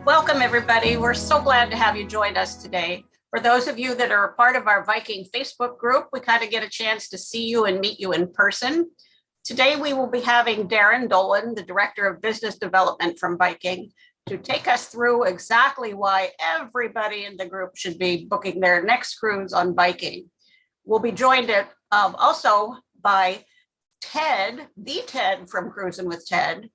Welcome, everybody. We're so glad to have you join us today. For those of you that are a part of our Viking Facebook group, we kind of get a chance to see you and meet you in person. Today, we will be having Darren Dolan, the Director of Business Development from Viking, to take us through exactly why everybody in the group should be booking their next cruise on Viking. We'll be joined also by Ted, the Ted from Cruisin with Ted.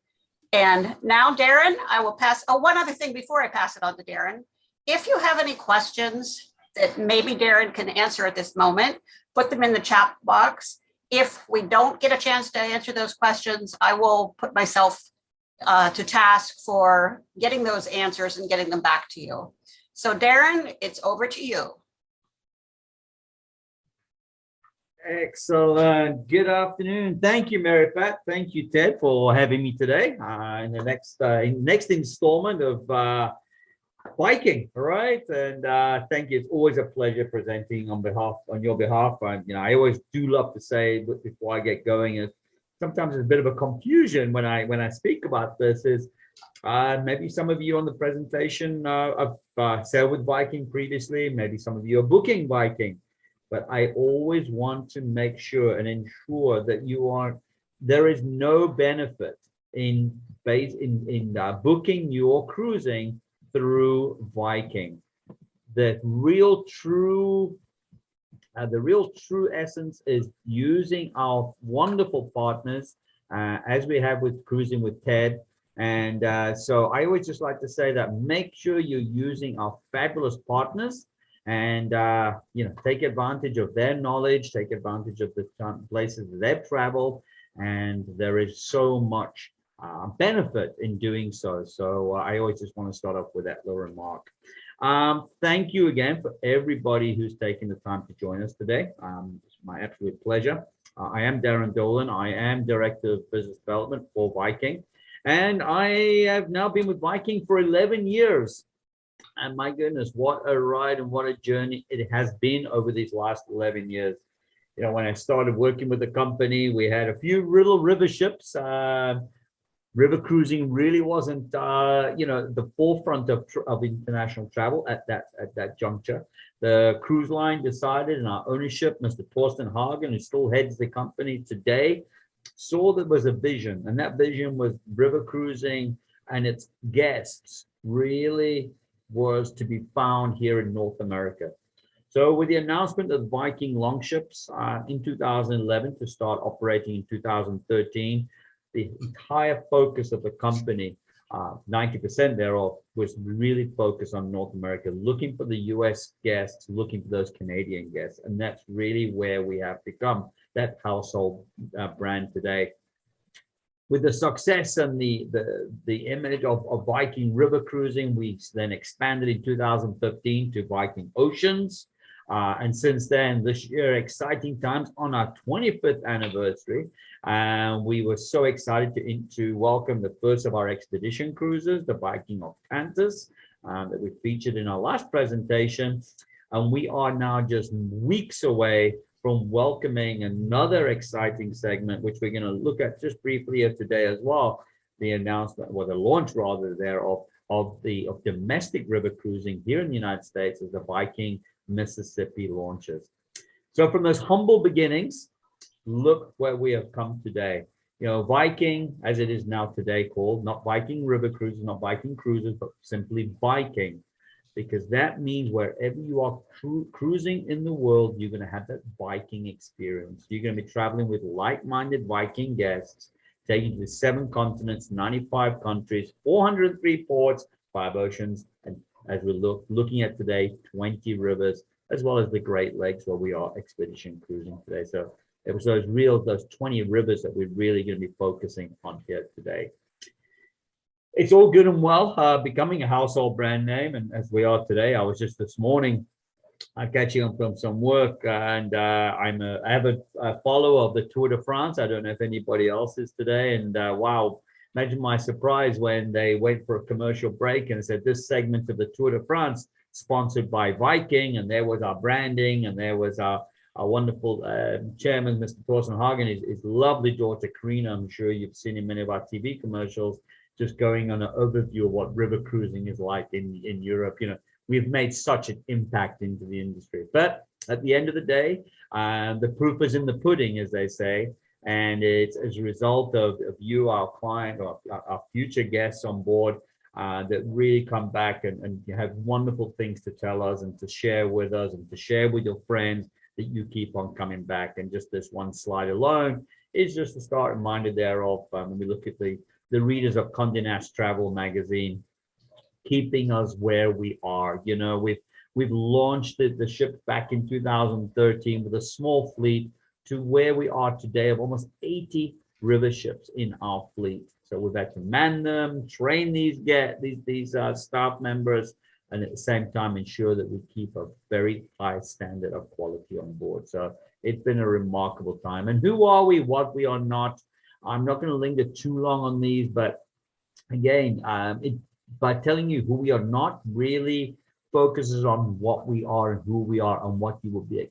And now, Darren, I will pass. Oh, one other thing before I pass it on to Darren. If you have any questions that maybe Darren can answer at this moment, put them in the chat box. If we don't get a chance to answer those questions, I will put myself to task for getting those answers and getting them back to you. So, Darren, it's over to you. Excellent. Good afternoon. Thank you, Mary Pat. Thank you, Ted, for having me today in the next installment of Viking. All right, and thank you. It's always a pleasure presenting on your behalf. And I always do love to say before I get going is sometimes there's a bit of a confusion when I speak about this. Is maybe some of you on the presentation have sailed with Viking previously. Maybe some of you are booking Viking. But I always want to make sure and ensure that there is no benefit in booking your cruising through Viking. The real true essence is using our wonderful partners, as we have with Cruisin with Ted. And so I always just like to say that make sure you're using our fabulous partners. And take advantage of their knowledge, take advantage of the places that they've traveled, and there is so much benefit in doing so. So I always just want to start off with that little remark. Thank you again for everybody who's taken the time to join us today. It's my absolute pleasure. I am Darren Dolan. I am Director of Business Development for Viking, and I have now been with Viking for 11 years. And my goodness, what a ride and what a journey it has been over these last 11 years. When I started working with the company, we had a few little river ships. River cruising really wasn't, the forefront of international travel at that juncture. The cruise line decided, and our ownership, Mr. Torsten Hagen, who still heads the company today, saw there was a vision, and that vision was river cruising and its guests really was to be found here in North America. So with the announcement of Viking Longships in 2011 to start operating in 2013, the entire focus of the company, 90% thereof, was really focused on North America, looking for the US guests, looking for those Canadian guests. And that's really where we have become that household brand today. With the success and the image of Viking river cruising, we then expanded in 2015 to Viking Oceans. And since then, this year, exciting times on our 25th anniversary. We were so excited to welcome the first of our expedition cruises, the Viking Octantis, that we featured in our last presentation. And we are now just weeks away from welcoming another exciting segment, which we're going to look at just briefly here today as well, the announcement, or the launch rather thereof, of domestic river cruising here in the United States as the Viking Mississippi launches. So from those humble beginnings, look where we have come today. Viking, as it is now today called, not Viking River Cruises, not Viking Cruises, but simply Viking. Because that means wherever you are cruising in the world, you're going to have that Viking experience. You're going to be traveling with like-minded Viking guests, taking you to 7 continents, 95 countries, 403 ports, 5 oceans, and as we're looking at today, 20 rivers, as well as the Great Lakes where we are expedition cruising today. So it was those 20 rivers that we're really going to be focusing on here today. It's all good and well becoming a household brand name, and as we are today, I was just this morning catching up from some work, and I'm an avid follower of the Tour de France. I don't know if anybody else is today, and wow, imagine my surprise when they went for a commercial break and said this segment of the Tour de France sponsored by Viking, and there was our branding, and there was our wonderful chairman, Mr. Torsten Hagen, his lovely daughter, Karina. I'm sure you've seen in many of our TV commercials. just going on an overview of what river cruising is like in Europe. We've made such an impact into the industry. But at the end of the day, the proof is in the pudding, as they say. And it's as a result of you, our client, or our future guests on board that really come back and you have wonderful things to tell us and to share with us and to share with your friends, that you keep on coming back. And just this one slide alone is just a start reminder thereof. When we look at the readers of Condé Nast Travel magazine, keeping us where we are. We've launched the ship back in 2013 with a small fleet to where we are today of almost 80 river ships in our fleet. So we've had to man them, train these staff members, and at the same time ensure that we keep a very high standard of quality on board. So it's been a remarkable time. And who are we, what we are not? I'm not going to linger too long on these, but again, by telling you who we are not really focuses on what we are and who we are and what you will be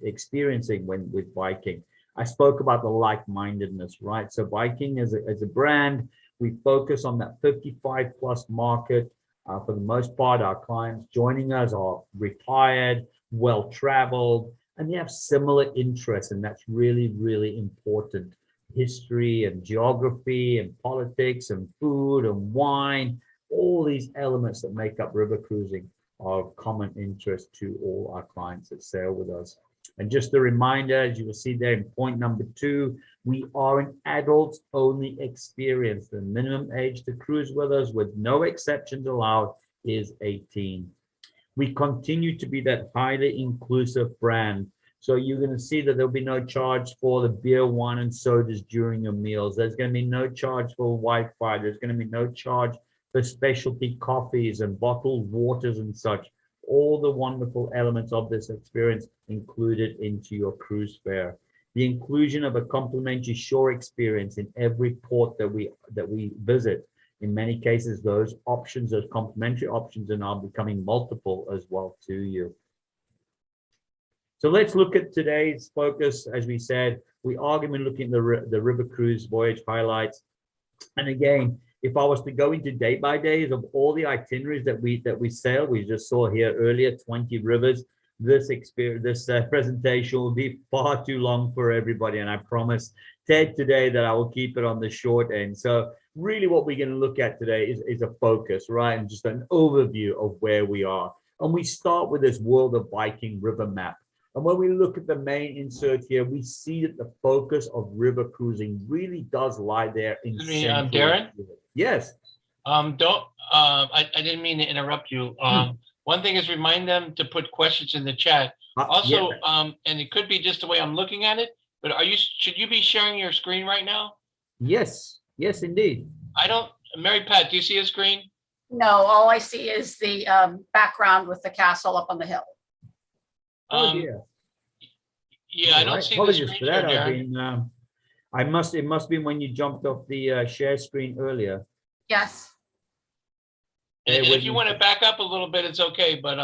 experiencing with Viking. I spoke about the like-mindedness, right? So Viking as a brand, we focus on that 55 plus market. For the most part, our clients joining us are retired, well-traveled, and they have similar interests, and that's really, really important. History and geography and politics and food and wine, all these elements that make up river cruising are of common interest to all our clients that sail with us. And just a reminder, as you will see there in point number 2, we are an adults-only experience. The minimum age to cruise with us, with no exceptions allowed, is 18. We continue to be that highly inclusive brand. So you're going to see that there'll be no charge for the beer, wine, and sodas during your meals. There's going to be no charge for Wi-Fi. There's going to be no charge for specialty coffees and bottled waters and such. All the wonderful elements of this experience included into your cruise fare. The inclusion of a complimentary shore experience in every port that we visit. In many cases, those options, those complimentary options, are now becoming multiple as well to you. So let's look at today's focus. As we said, we are going to be looking at the river cruise voyage highlights. And again, if I was to go into day by days of all the itineraries that we sail, we just saw here earlier, 20 rivers. This presentation will be far too long for everybody, and I promise Ted today that I will keep it on the short end. So really, what we're going to look at today is a focus, right, and just an overview of where we are. And we start with this World of Viking river map. And when we look at the main insert here, we see that the focus of river cruising really does lie there in Darren? Yes. I didn't mean to interrupt you. One thing is remind them to put questions in the chat. Also, yeah. And it could be just the way I'm looking at it, but should you be sharing your screen right now? Yes. Yes, indeed. Mary Pat, do you see a screen? No, all I see is the background with the castle up on the hill. Oh dear. Yeah, I don't see the screen for that. Darren. It must be when you jumped off the share screen earlier. Yes. And if you want to back up a little bit, it's okay. But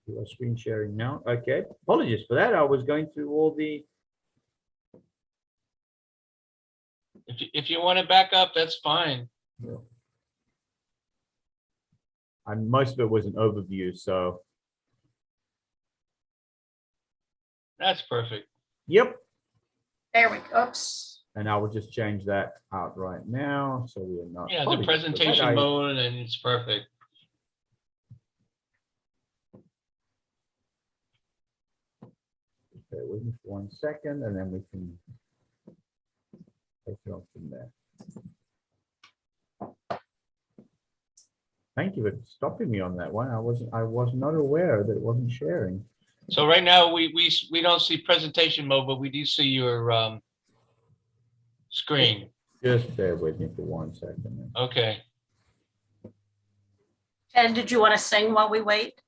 you are screen sharing now. Okay. Apologies for that. I was going through all the. If you want to back up, that's fine. Yeah. And most of it was an overview, so. That's perfect. Yep. There we go. Oops. And I will just change that out right now, so we are not. Yeah, the presentation mode, and it's perfect. Okay, wait just 1 second, and then we can take it off from there. Thank you for stopping me on that one. I was not aware that it wasn't sharing. So right now we don't see presentation mode, but we do see your screen. Just bear with me for 1 second. Okay. Ted, did you want to sing while we wait?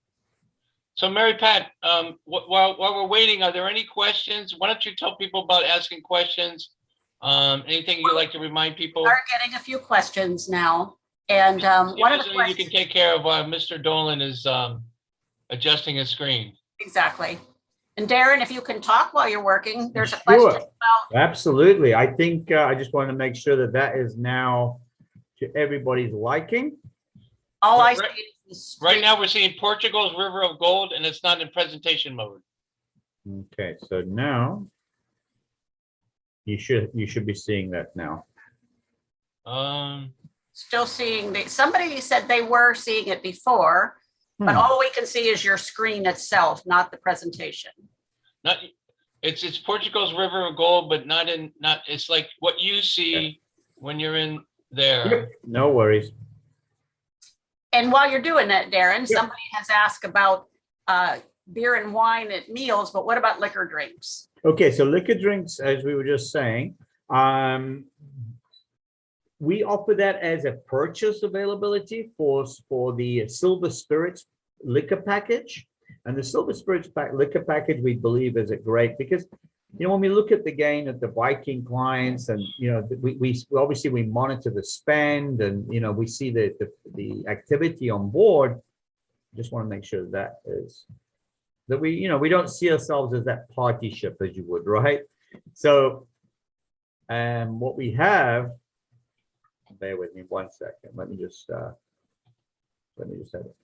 So Mary Pat, while we're waiting, are there any questions? Why don't you tell people about asking questions? Anything you'd like to remind people? We are getting a few questions now. And one of the questions you can take care of while Mr. Dolan is adjusting his screen. Exactly. And Darren, if you can talk while you're working, there's a question about. Absolutely. I think I just want to make sure that is now to everybody's liking. All I see Right- is the Right street. now, we're seeing Portugal's River of Gold, and it's not in presentation mode. Okay, so now you should be seeing that now. Still seeing somebody said they were seeing it before, but all we can see is your screen itself, not the presentation. Not, it's Portugal's River of Gold, but not, it's like what you see when you're in there. Yep, no worries. And while you're doing that, Darren, Yeah. somebody has asked about beer and wine at meals, but what about liquor drinks? Okay, so liquor drinks, as we were just saying, we offer that as a purchase availability for the Silver Spirits liquor package. And the Silver Spirits liquor package, we believe, is a great, because when we look at the gain of the Viking clients, and we obviously we monitor the spend, and we see the activity on board. Just want to make sure that we don't see ourselves as that party ship, as you would, right? So, what we have, bear with me 1 second. Let me just have it.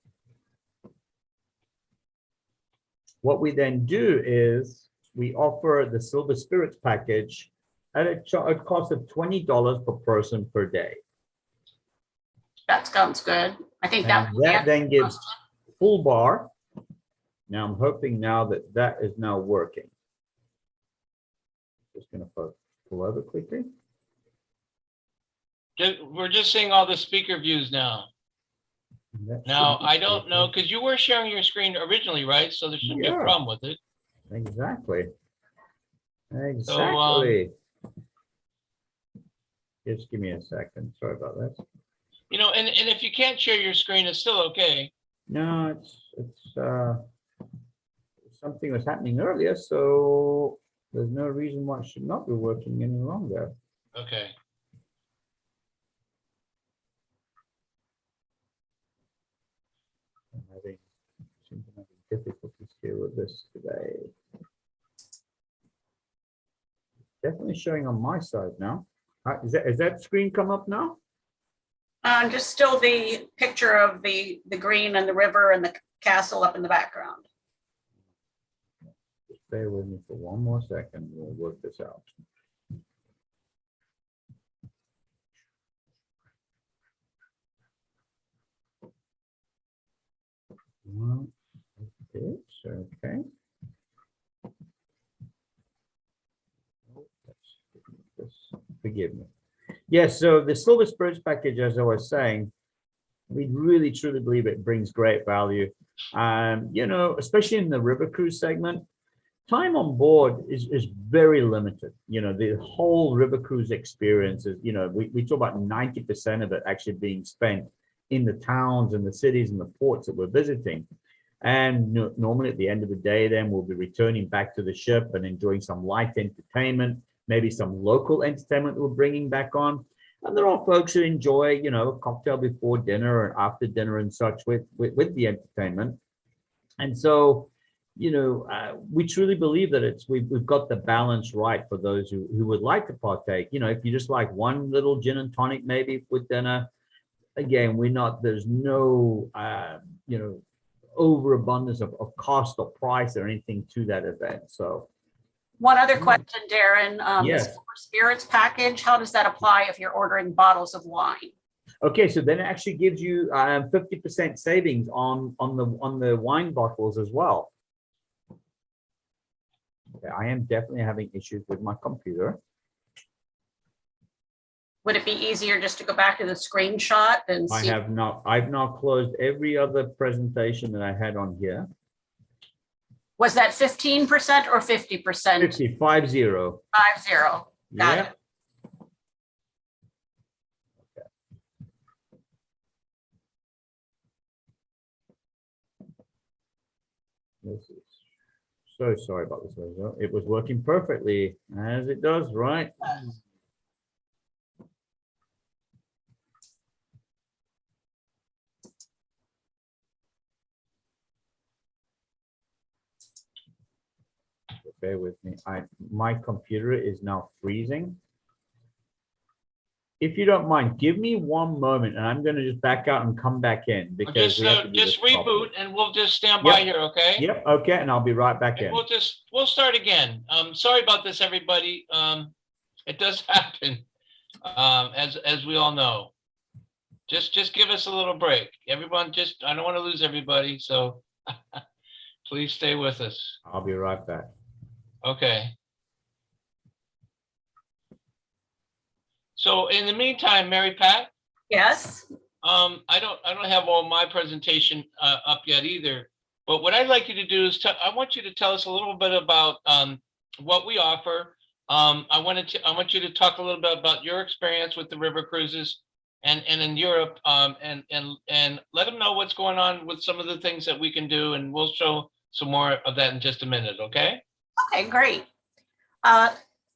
What we then do is we offer the Silver Spirits package at a cost of $20 per person per day. That sounds good. I think And that then gives full bar. Now I'm hoping now that is now working. Just gonna pull over quickly. We're just seeing all the speaker views now. Now, I don't know, because you were sharing your screen originally, right? So there shouldn't be a problem with it. Exactly. Just give me a second. Sorry about that. And if you can't share your screen, it's still okay. No, it's something was happening earlier, so there's no reason why it should not be working any longer. Okay. Seem to have difficulties here with this today. Definitely showing on my side now. Is that screen come up now? just still the picture of the green and the river and the castle up in the background. Just bear with me for 1 more second. We'll work this out. Okay. Forgive me. Yes, so the Silver Spirits package, as I was saying, we really truly believe it brings great value. Especially in the river cruise segment, time on board is very limited. The whole river cruise experience is, we talk about 90% of it actually being spent in the towns and the cities and the ports that we're visiting. And normally at the end of the day, then we'll be returning back to the ship and enjoying some light entertainment, maybe some local entertainment we're bringing back on. And there are folks who enjoy, a cocktail before dinner or after dinner and such with the entertainment. And so, we truly believe that we've got the balance right for those who would like to partake. If you just like one little gin and tonic, maybe with dinner, again, there's no, overabundance of cost or price or anything to that event. So one other question, Darren, yes. the Silver Spirits package, how does that apply if you're ordering bottles of wine? Okay, so then it actually gives you 50% savings on the wine bottles as well. Okay, I am definitely having issues with my computer. Would it be easier just to go back to the screenshot and see? I've now closed every other presentation that I had on here. Was that 15% or 50%? 50. 50. 50. Got it. Okay. This is so sorry about this. It was working perfectly as it does, right? Bear with me. My computer is now freezing. if you don't mind, give me one moment, and I'm going to just back out and come back in because we have to do Just this properly. reboot and we'll just stand by Yep. here, okay? Yep. Okay, and I'll be right back And in. we'll start again. Sorry about this, everybody. It does happen, as we all know. Just give us a little break. Everyone, I don't want to lose everybody, so please stay with us. I'll be right back. Okay. So in the meantime, Mary Pat, Yes. I don't have all my presentation up yet either. But what I'd like you to do is I want you to tell us a little bit about what we offer. I want you to talk a little bit about your experience with the river cruises and in Europe, and let them know what's going on with some of the things that we can do, and we'll show some more of that in just a minute. Okay. Okay, great.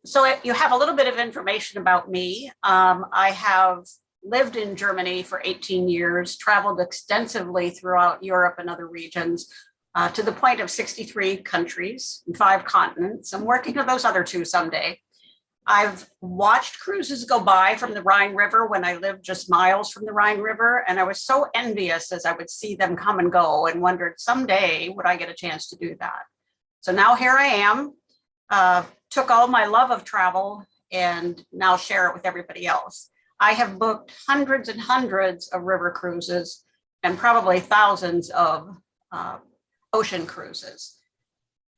So you have a little bit of information about me. I have lived in Germany for 18 years, traveled extensively throughout Europe and other regions, to the point of 63 countries and 5 continents. I'm working on those other 2 someday. I've watched cruises go by from the Rhine River when I lived just miles from the Rhine River, and I was so envious as I would see them come and go and wondered someday would I get a chance to do that. So now here I am, took all my love of travel and now share it with everybody else. I have booked hundreds and hundreds of river cruises and probably thousands of ocean cruises.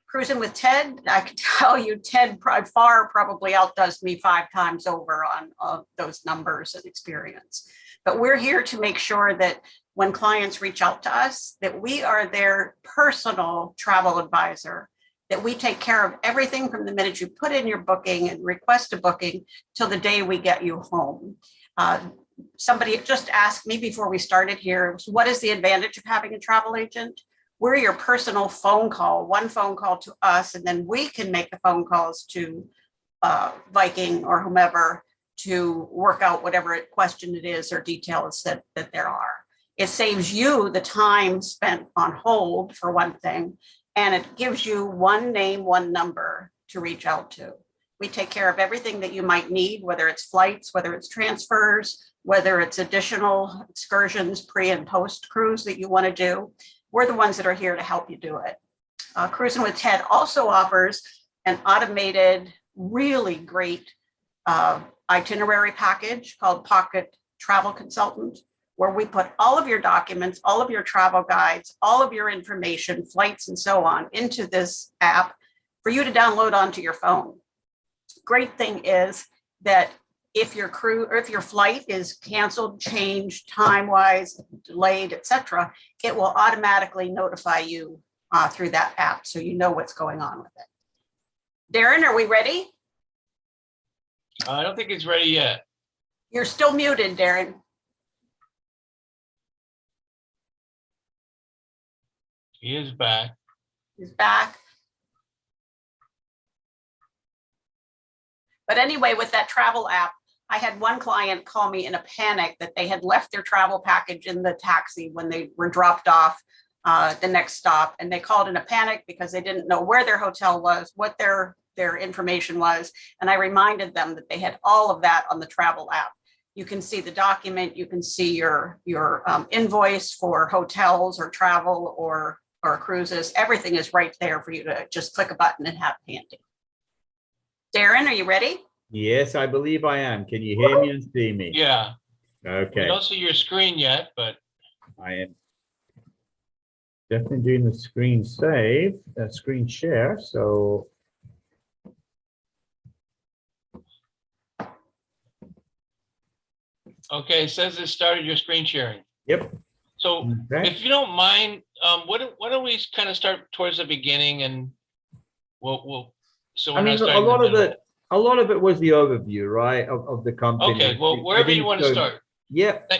Cruising with Ted, I can tell you, Ted by far probably outdoes me 5 times over on those numbers and experience. But we're here to make sure that when clients reach out to us, that we are their personal travel advisor, that we take care of everything from the minute you put in your booking and request a booking till the day we get you home. Somebody just asked me before we started here, what is the advantage of having a travel agent? We're your personal phone call, one phone call to us, and then we can make the phone calls to Viking or whomever to work out whatever question it is or details that there are. It saves you the time spent on hold, for one thing, and it gives you one name, one number to reach out to. We take care of everything that you might need, whether it's flights, whether it's transfers, whether it's additional excursions, pre and post cruise that you want to do. We're the ones that are here to help you do it. Cruising with Ted also offers an automated, really great itinerary package called Pocket Travel Consultant, where we put all of your documents, all of your travel guides, all of your information, flights and so on into this app for you to download onto your phone. Great thing is that if your flight is canceled, changed, time-wise, delayed, etc., it will automatically notify you through that app, so you know what's going on with it. Darren, are we ready? I don't think he's ready yet. You're still muted, Darren. He is back. He's back. But anyway, with that travel app, I had one client call me in a panic that they had left their travel package in the taxi when they were dropped off the next stop. And they called in a panic because they didn't know where their hotel was, what their information was. And I reminded them that they had all of that on the travel app. You can see the document, you can see your invoice for hotels or travel or cruises. Everything is right there for you to just click a button and have handy. Darren, are you ready? Yes, I believe I am. Can you hear me and see me? Yeah. Okay. I don't see your screen yet, but I am definitely doing the screen share. So okay, it says it started your screen sharing. yep. So Okay. if you don't mind, why don't we kind of start towards the beginning, and we'll so we're I mean, not starting a lot of it was the overview, right, of the company. Okay, well, wherever you want to start. Yep.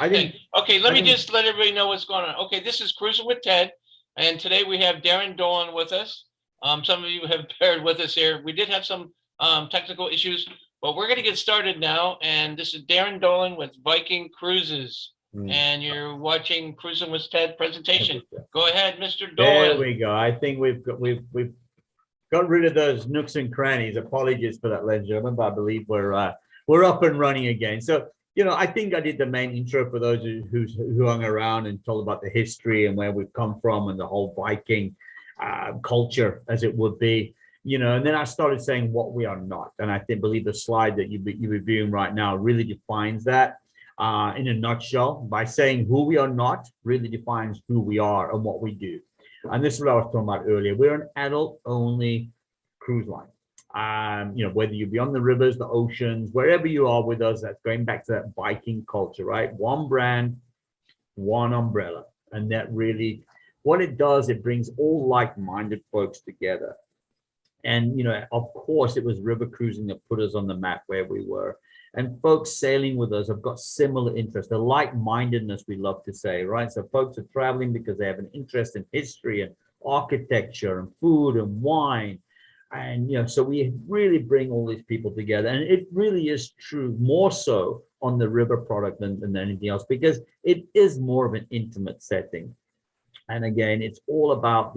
Okay, let me just let everybody know what's going on. Okay, this is Cruising with Ted, and today we have Darren Dolan with us. Some of you have paired with us here. We did have some technical issues, but we're going to get started now. And this is Darren Dolan with Viking Cruises, and you're watching Cruising with Ted presentation. Go ahead, Mr. Dolan. There we go. I think we've got rid of those nooks and crannies. Apologies for that, ladies and gentlemen, but I believe we're up and running again. So I think I did the main intro for those who hung around and told about the history and where we've come from and the whole Viking culture, as it would be. And then I started saying what we are not. And I believe the slide that you're reviewing right now really defines that in a nutshell. By saying who we are not really defines who we are and what we do. And this is what I was talking about earlier. We're an adult-only cruise line. Whether you be on the rivers, the oceans, wherever you are with us, that's going back to that Viking culture, right? One brand, one umbrella. And that really, what it does, it brings all like-minded folks together. And, of course, it was river cruising that put us on the map where we were. And folks sailing with us have got similar interests, the like-mindedness, we love to say, right? So folks are traveling because they have an interest in history and architecture and food and wine. And, so we really bring all these people together. And it really is true, more so on the river product than anything else, because it is more of an intimate setting. And again, it's all about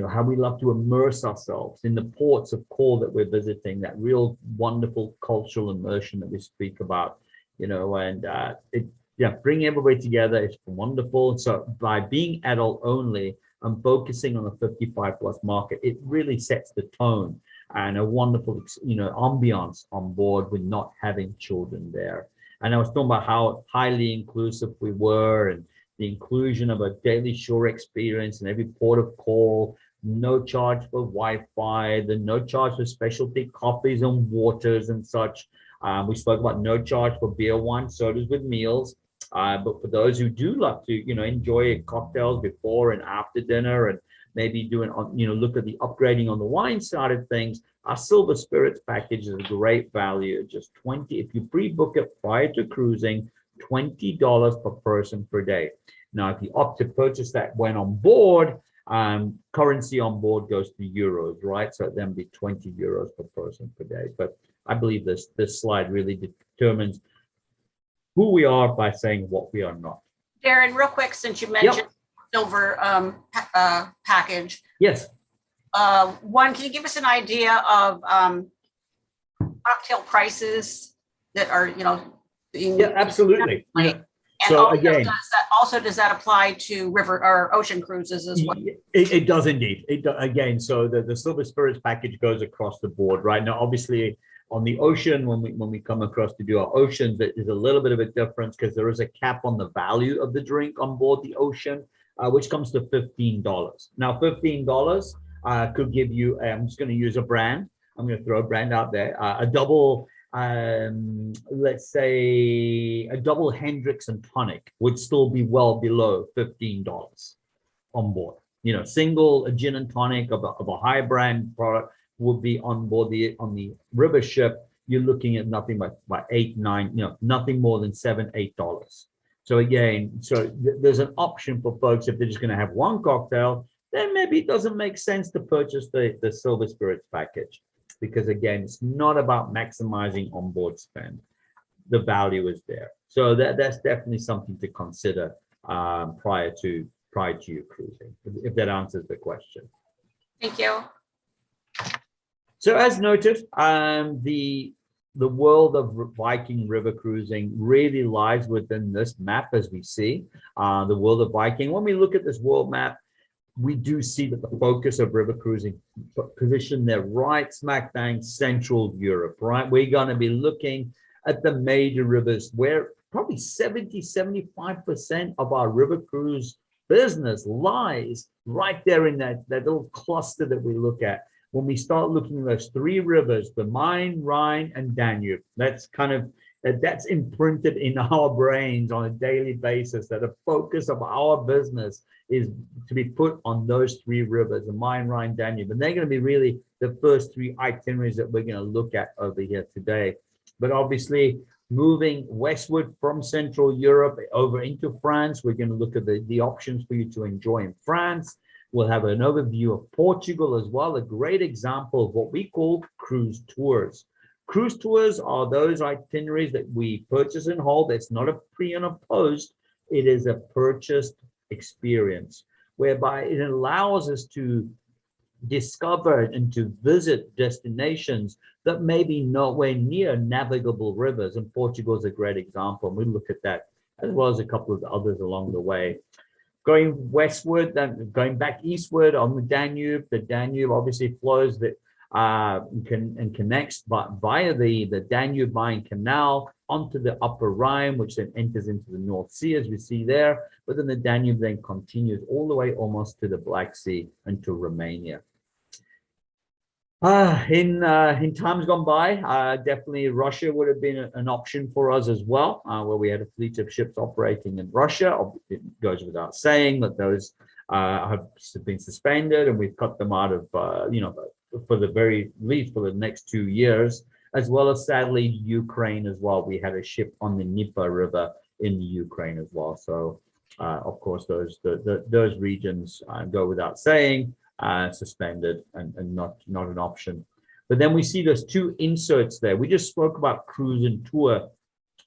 how we love to immerse ourselves in the ports of call that we're visiting, that real wonderful cultural immersion that we speak about, bring everybody together. It's wonderful. So by being adult only and focusing on the 55 plus market, it really sets the tone and a wonderful, ambiance on board with not having children there. And I was talking about how highly inclusive we were and the inclusion of a daily shore experience in every port of call, no charge for Wi-Fi, no charge for specialty coffees and waters and such. We spoke about no charge for beer, wine, sodas with meals. But for those who do love to, enjoy cocktails before and after dinner and maybe look at the upgrading on the wine side of things, our Silver Spirits package is a great value. Just if you pre-book it prior to cruising, $20 per person per day. Now, if you opt to purchase that when on board, currency on board goes to euros, right? So it then be 20 euros per person per day. But I believe this slide really determines who we are by saying what we are not. Darren, real quick, since you mentioned silver package. Yes. One, can you give us an idea of cocktail prices that are, Yeah, absolutely. And so also, again, does that apply to river or ocean cruises as well? It does indeed. Again, so the Silver Spirits package goes across the board, right? Now, obviously, on the ocean, when we come across to do our oceans, there is a little bit of a difference because there is a cap on the value of the drink on board the ocean, which comes to $15. Now, $15 could give you, I'm just going to use a brand. I'm going to throw a brand out there, a double, let's say a double Hendrix and tonic would still be well below $15 on board. Single a gin and tonic of a high brand product would be on board on the river ship. You're looking at nothing but $8, $9, nothing more than $7, $8. So again, there's an option for folks if they're just going to have one cocktail, then maybe it doesn't make sense to purchase the Silver Spirits package, because again, it's not about maximizing onboard spend. The value is there. So that's definitely something to consider prior to your cruising, if that answers the question. Thank you. So as noted, the world of Viking river cruising really lies within this map, as we see the world of Viking. When we look at this world map, we do see that the focus of river cruising positioned there right smack bang Central Europe, right? We're going to be looking at the major rivers where probably 70-75% of our river cruise business lies right there in that little cluster that we look at. When we start looking at those three rivers, the Main, Rhine, and Danube, that's imprinted in our brains on a daily basis, that the focus of our business is to be put on those three rivers, the Main, Rhine, Danube. And they're going to be really the first three itineraries that we're going to look at over here today. But obviously, moving westward from Central Europe over into France, we're going to look at the options for you to enjoy in France. We'll have an overview of Portugal as well, a great example of what we call cruise tours. Cruise tours are those itineraries that we purchase and hold. It's not a pre and a post. It is a purchased experience whereby it allows us to discover and to visit destinations that may be nowhere near navigable rivers. And Portugal is a great example. And we look at that as well as a couple of others along the way. Going westward, then going back eastward on the Danube obviously flows that and connects via the Danube-Rhine Canal onto the Upper Rhine, which then enters into the North Sea, as we see there. But then the Danube then continues all the way almost to the Black Sea and to Romania. In times gone by, definitely Russia would have been an option for us as well, where we had a fleet of ships operating in Russia. It goes without saying that those have been suspended, and we've cut them out of, for the very least for the next 2 years, as well as sadly Ukraine as well. We had a ship on the Dnieper River in the Ukraine as well. So, of course, those regions go without saying. Suspended and not an option. But then we see those two inserts there. We just spoke about Cruisin tour.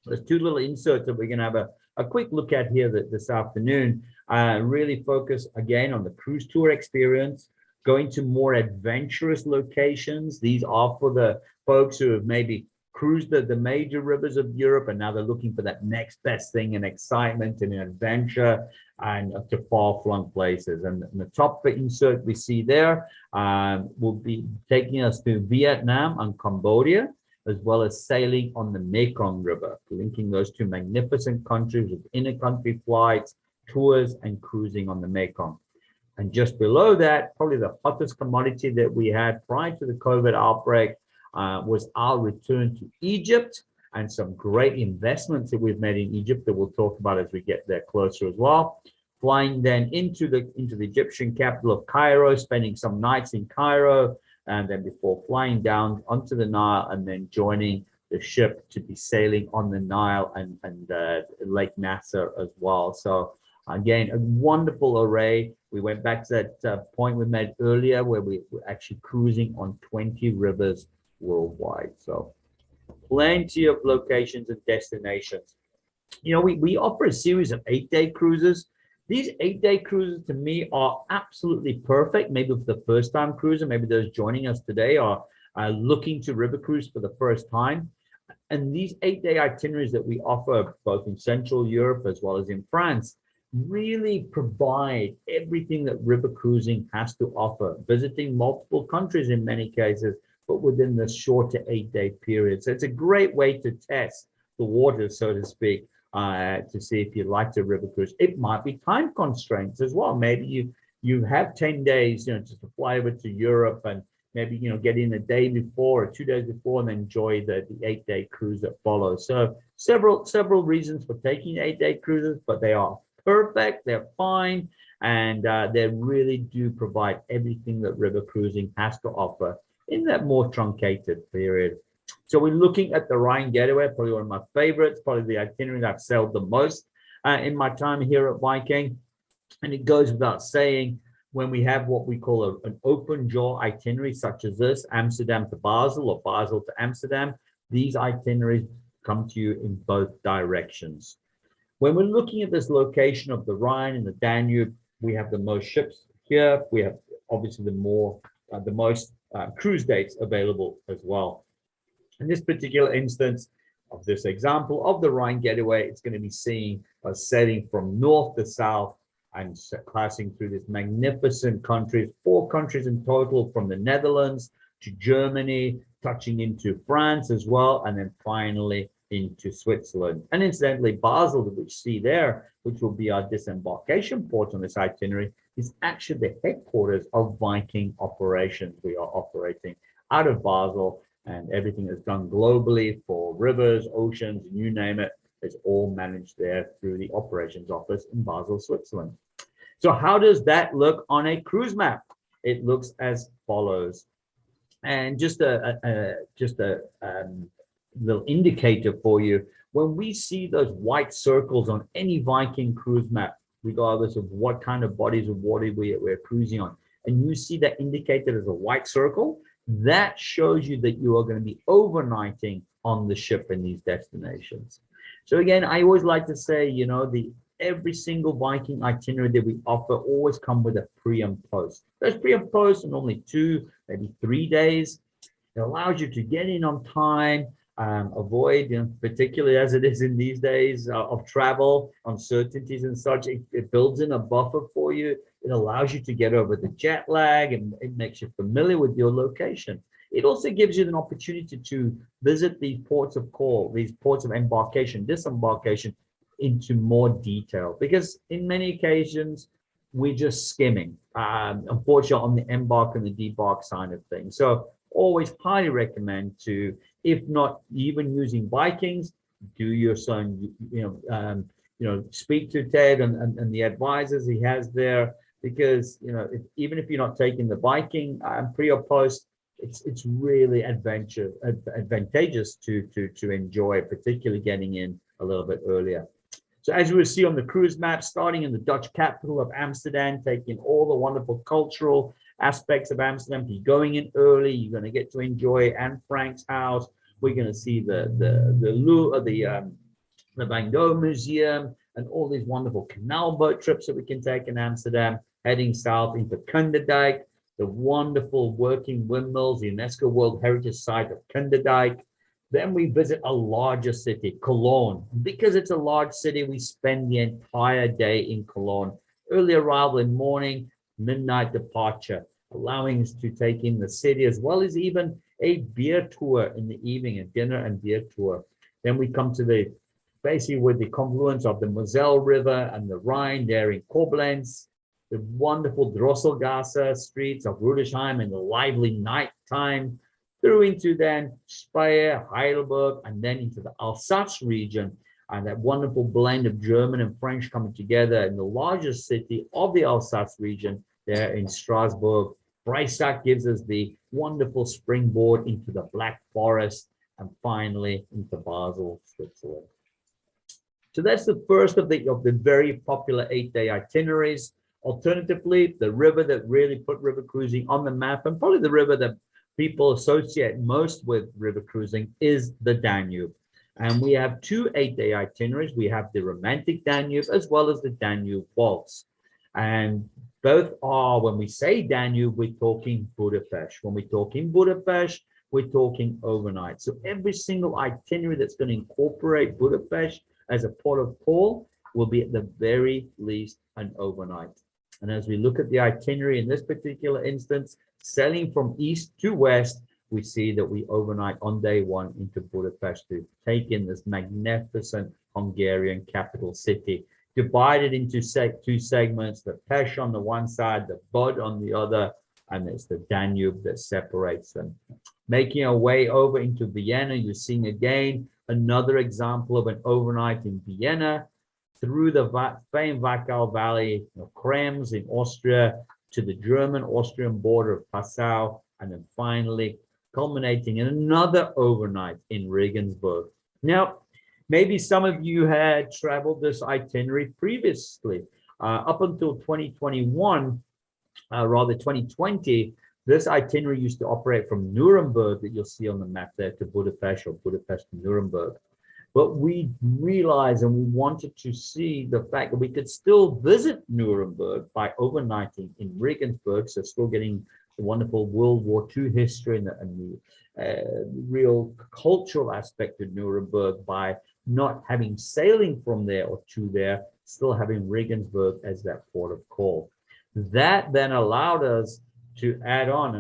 There's two little inserts that we're going to have a quick look at here this afternoon. Really focus again on the cruise tour experience, going to more adventurous locations. These are for the folks who have maybe cruised the major rivers of Europe, and now they're looking for that next best thing and excitement and adventure and to far-flung places. And the top insert we see there will be taking us to Vietnam and Cambodia, as well as sailing on the Mekong River, linking those two magnificent countries with inter-country flights, tours, and cruising on the Mekong. And just below that, probably the hottest commodity that we had prior to the COVID outbreak was our return to Egypt, and some great investments that we've made in Egypt that we'll talk about as we get there closer as well. Flying then into the Egyptian capital of Cairo, spending some nights in Cairo, and then before flying down onto the Nile and then joining the ship to be sailing on the Nile and Lake Nasser as well. So again, a wonderful array. We went back to that point we made earlier where we were actually cruising on 20 rivers worldwide. So plenty of locations and destinations. We offer a series of 8-day cruises. These 8-day cruises to me are absolutely perfect. Maybe for the first time cruiser, maybe those joining us today are looking to river cruise for the first time. And these 8-day itineraries that we offer both in Central Europe as well as in France really provide everything that river cruising has to offer, visiting multiple countries in many cases, but within the shorter 8-day period. So it's a great way to test the waters, so to speak, to see if you like to river cruise. It might be time constraints as well. Maybe you have 10 days, just to fly over to Europe and maybe, get in a day before or 2 days before and enjoy the 8-day cruise that follows. So several reasons for taking 8-day cruises, but they are perfect, they're fine, and they really do provide everything that river cruising has to offer in that more truncated period. So we're looking at the Rhine Getaway, probably one of my favorites, probably the itinerary I've sailed the most in my time here at Viking. And it goes without saying, when we have what we call an open jaw itinerary such as this, Amsterdam to Basel or Basel to Amsterdam, these itineraries come to you in both directions. When we're looking at this location of the Rhine and the Danube, we have the most ships here. We have obviously the most cruise dates available as well. In this particular instance of this example of the Rhine Getaway, it's going to be seeing us sailing from north to south and passing through this magnificent countries, 4 countries in total, from the Netherlands to Germany, touching into France as well, and then finally into Switzerland. And incidentally, Basel, which you see there, which will be our disembarkation port on this itinerary, is actually the headquarters of Viking operations. We are operating out of Basel, and everything is done globally for rivers, oceans, you name it. It's all managed there through the operations office in Basel, Switzerland. So how does that look on a cruise map? It looks as follows. And just a little indicator for you, when we see those white circles on any Viking cruise map, regardless of what kind of bodies of water we're cruising on, and you see that indicated as a white circle, that shows you that you are going to be overnighting on the ship in these destinations. So again, I always like to say, the every single Viking itinerary that we offer always come with a pre and post. Those pre and post are normally 2, maybe 3 days. It allows you to get in on time, avoid, particularly as it is in these days of travel, uncertainties and such. It builds in a buffer for you. It allows you to get over the jet lag, and it makes you familiar with your location. It also gives you an opportunity to visit these ports of call, these ports of embarkation, disembarkation, into more detail, because in many occasions we're just skimming, unfortunately, on the embark and the debark side of things. So always highly recommend to, if not even using Vikings, do your son, speak to Ted and the advisors he has there, because even if you're not taking the Viking pre or post, it's really advantageous to enjoy, particularly getting in a little bit earlier. So as you will see on the cruise map, starting in the Dutch capital of Amsterdam, taking all the wonderful cultural aspects of Amsterdam. You're going in early, you're going to get to enjoy Anne Frank's house. We're going to see the Van Gogh Museum and all these wonderful canal boat trips that we can take in Amsterdam, heading south into Kunderdijk, the wonderful working windmills, the UNESCO World Heritage Site of Kunderdijk. Then we visit a larger city, Cologne. Because it's a large city, we spend the entire day in Cologne. Early arrival in morning, midnight departure, allowing us to take in the city, as well as even a beer tour in the evening, a dinner and beer tour. Then we come to basically with the confluence of the Moselle River and the Rhine there in Koblenz, the wonderful Drosselgasse streets of Rudolfsheim in the lively nighttime, through into then Speyer, Heidelberg, and then into the Alsace region, and that wonderful blend of German and French coming together in the largest city of the Alsace region there in Strasbourg. Breisach gives us the wonderful springboard into the Black Forest, and finally into Basel, Switzerland. So that's the first of the very popular 8-day itineraries. Alternatively, the river that really put river cruising on the map, and probably the river that people associate most with river cruising, is the Danube. And we have 2 8-day itineraries. We have the romantic Danube as well as the Danube Waltz. And both are, when we say Danube, we're talking Budapest. When we're talking Budapest, we're talking overnight. So every single itinerary that's going to incorporate Budapest as a port of call will be at the very least an overnight. And as we look at the itinerary in this particular instance, sailing from east to west, we see that we overnight on day 1 into Budapest to take in this magnificent Hungarian capital city, divided into 2 segments, the Pest on the one side, the Bud on the other, and it's the Danube that separates them. Making our way over into Vienna, you're seeing again another example of an overnight in Vienna, through the famed Wachau Valley, Krems in Austria, to the German-Austrian border of Passau, and then finally culminating in another overnight in Regensburg. Now, maybe some of you had traveled this itinerary previously. Up until 2021, rather 2020, this itinerary used to operate from Nuremberg, that you'll see on the map there, to Budapest, or Budapest to Nuremberg. But we realized, and we wanted to see the fact that we could still visit Nuremberg by overnighting in Regensburg, so still getting the wonderful World War II history and the real cultural aspect of Nuremberg by not having sailing from there or to there, still having Regensburg as that port of call. That then allowed us to add on,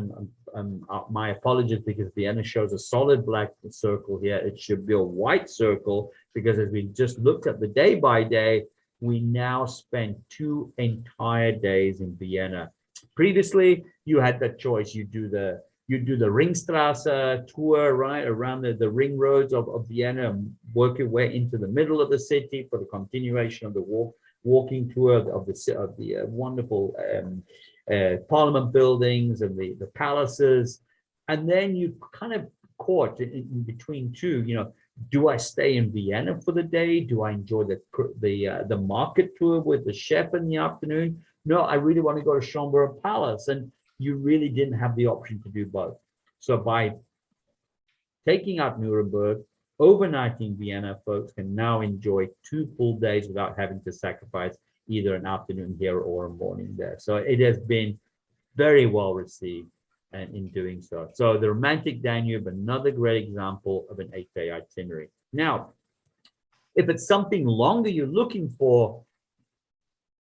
and my apologies because Vienna shows a solid black circle here. It should be a white circle, because as we just looked at the day by day, we now spend 2 entire days in Vienna. Previously, you had that choice. You do the Ringstrasse tour, right, around the ring roads of Vienna, and work your way into the middle of the city for the continuation of the walking tour of the wonderful Parliament buildings and the palaces. And then you kind of caught in between 2, do I stay in Vienna for the day? Do I enjoy the market tour with the chef in the afternoon? No, I really want to go to Schönbrunn Palace. And you really didn't have the option to do both. So by taking out Nuremberg, overnighting Vienna folks can now enjoy 2 full days without having to sacrifice either an afternoon here or a morning there. So it has been very well received and in doing so. So the romantic Danube, another great example of an 8-day itinerary. Now, if it's something longer you're looking for,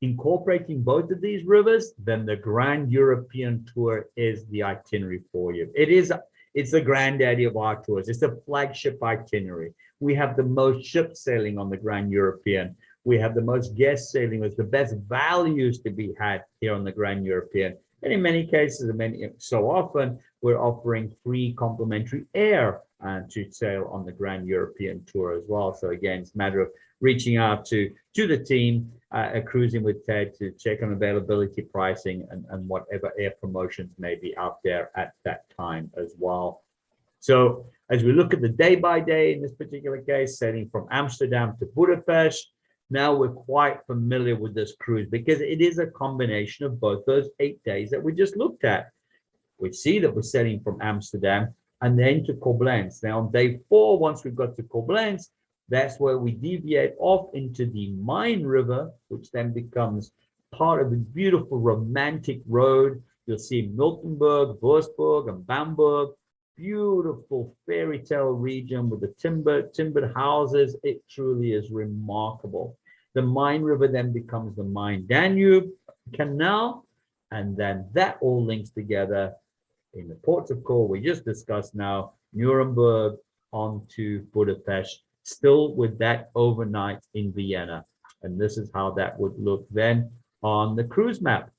incorporating both of these rivers, then the Grand European Tour is the itinerary for you. It's the granddaddy of our tours. It's a flagship itinerary. We have the most ships sailing on the Grand European. We have the most guest sailing with the best values to be had here on the Grand European. And in many cases, so often, we're offering free complimentary air to sail on the Grand European Tour as well. So again, it's a matter of reaching out to the team at Cruising with Ted to check on availability, pricing, and whatever air promotions may be out there at that time as well. So as we look at the day by day in this particular case, sailing from Amsterdam to Budapest, now we're quite familiar with this cruise because it is a combination of both those 8 days that we just looked at. We see that we're sailing from Amsterdam and then to Koblenz. Now on day 4, once we've got to Koblenz, that's where we deviate off into the Main River, which then becomes part of the beautiful romantic road. You'll see Miltenberg, Würzburg, and Bamberg. Beautiful fairy tale region with the timbered houses. It truly is remarkable. The Main River then becomes the Main-Danube Canal, and then that all links together in the ports of call we just discussed now, Nuremberg on to Budapest, still with that overnight in Vienna. And this is how that would look then on the cruise map.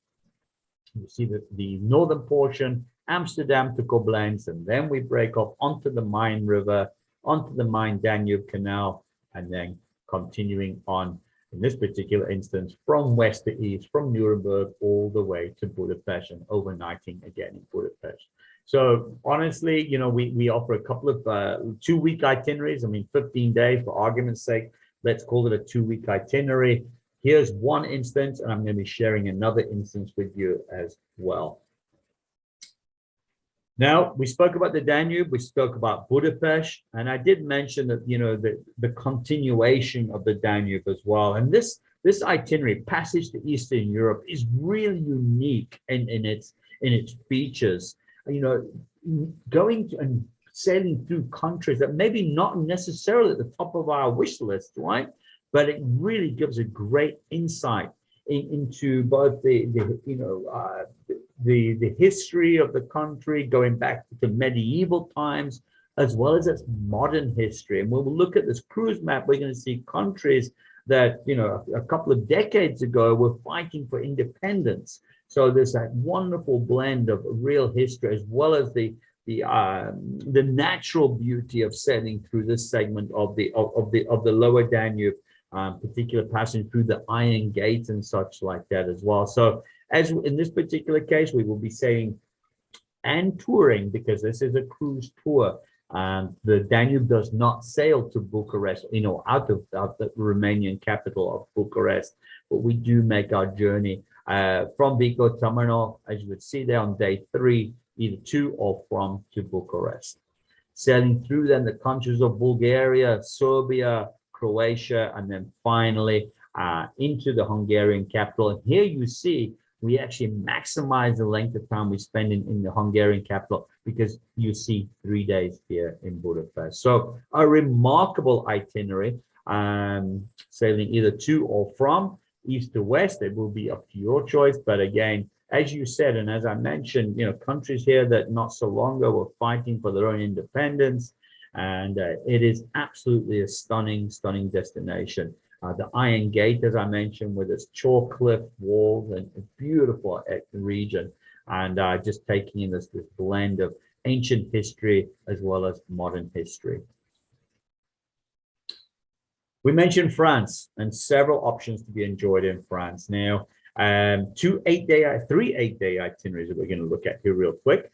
You see the northern portion, Amsterdam to Koblenz, and then we break off onto the Main River, onto the Main-Danube Canal, and then continuing on, in this particular instance, from west to east, from Nuremberg all the way to Budapest and overnighting again in Budapest. So honestly, you know, we offer a couple of 2-week itineraries. I mean, 15 days for argument's sake. Let's call it a 2-week itinerary. Here's one instance, and I'm going to be sharing another instance with you as well. Now, we spoke about the Danube, we spoke about Budapest, and I did mention that, you know, the continuation of the Danube as well. And this itinerary, passage to Eastern Europe, is really unique in its features. You know, going to and sailing through countries that maybe not necessarily at the top of our wish list, right? But it really gives a great insight into both the history of the country, going back to medieval times, as well as its modern history. And when we look at this cruise map, we're going to see countries that, you know, a couple of decades ago were fighting for independence. So there's that wonderful blend of real history, as well as the natural beauty of sailing through this segment of the lower Danube, particular passing through the Iron Gate and such like that as well. So as in this particular case, we will be sailing and touring, because this is a cruise tour. The Danube does not sail to Bucharest, you know, out of the Romanian capital of Bucharest, but we do make our journey from Vigo terminal, as you would see there on day 3, either to or from to Bucharest. Sailing through then the countries of Bulgaria, Serbia, Croatia, and then finally into the Hungarian capital. And here you see we actually maximize the length of time we spend in the Hungarian capital, because you see 3 days here in Budapest. So a remarkable itinerary, sailing either to or from, east to west. It will be up to your choice. But again, as you said, and as I mentioned, you know, countries here that not so long ago were fighting for their own independence. And it is absolutely a stunning, stunning destination. The Iron Gate, as I mentioned, with its chalk cliff walls and a beautiful region, and just taking in this blend of ancient history as well as modern history. We mentioned France and several options to be enjoyed in France. Now, 3 8-day itineraries that we're going to look at here real quick.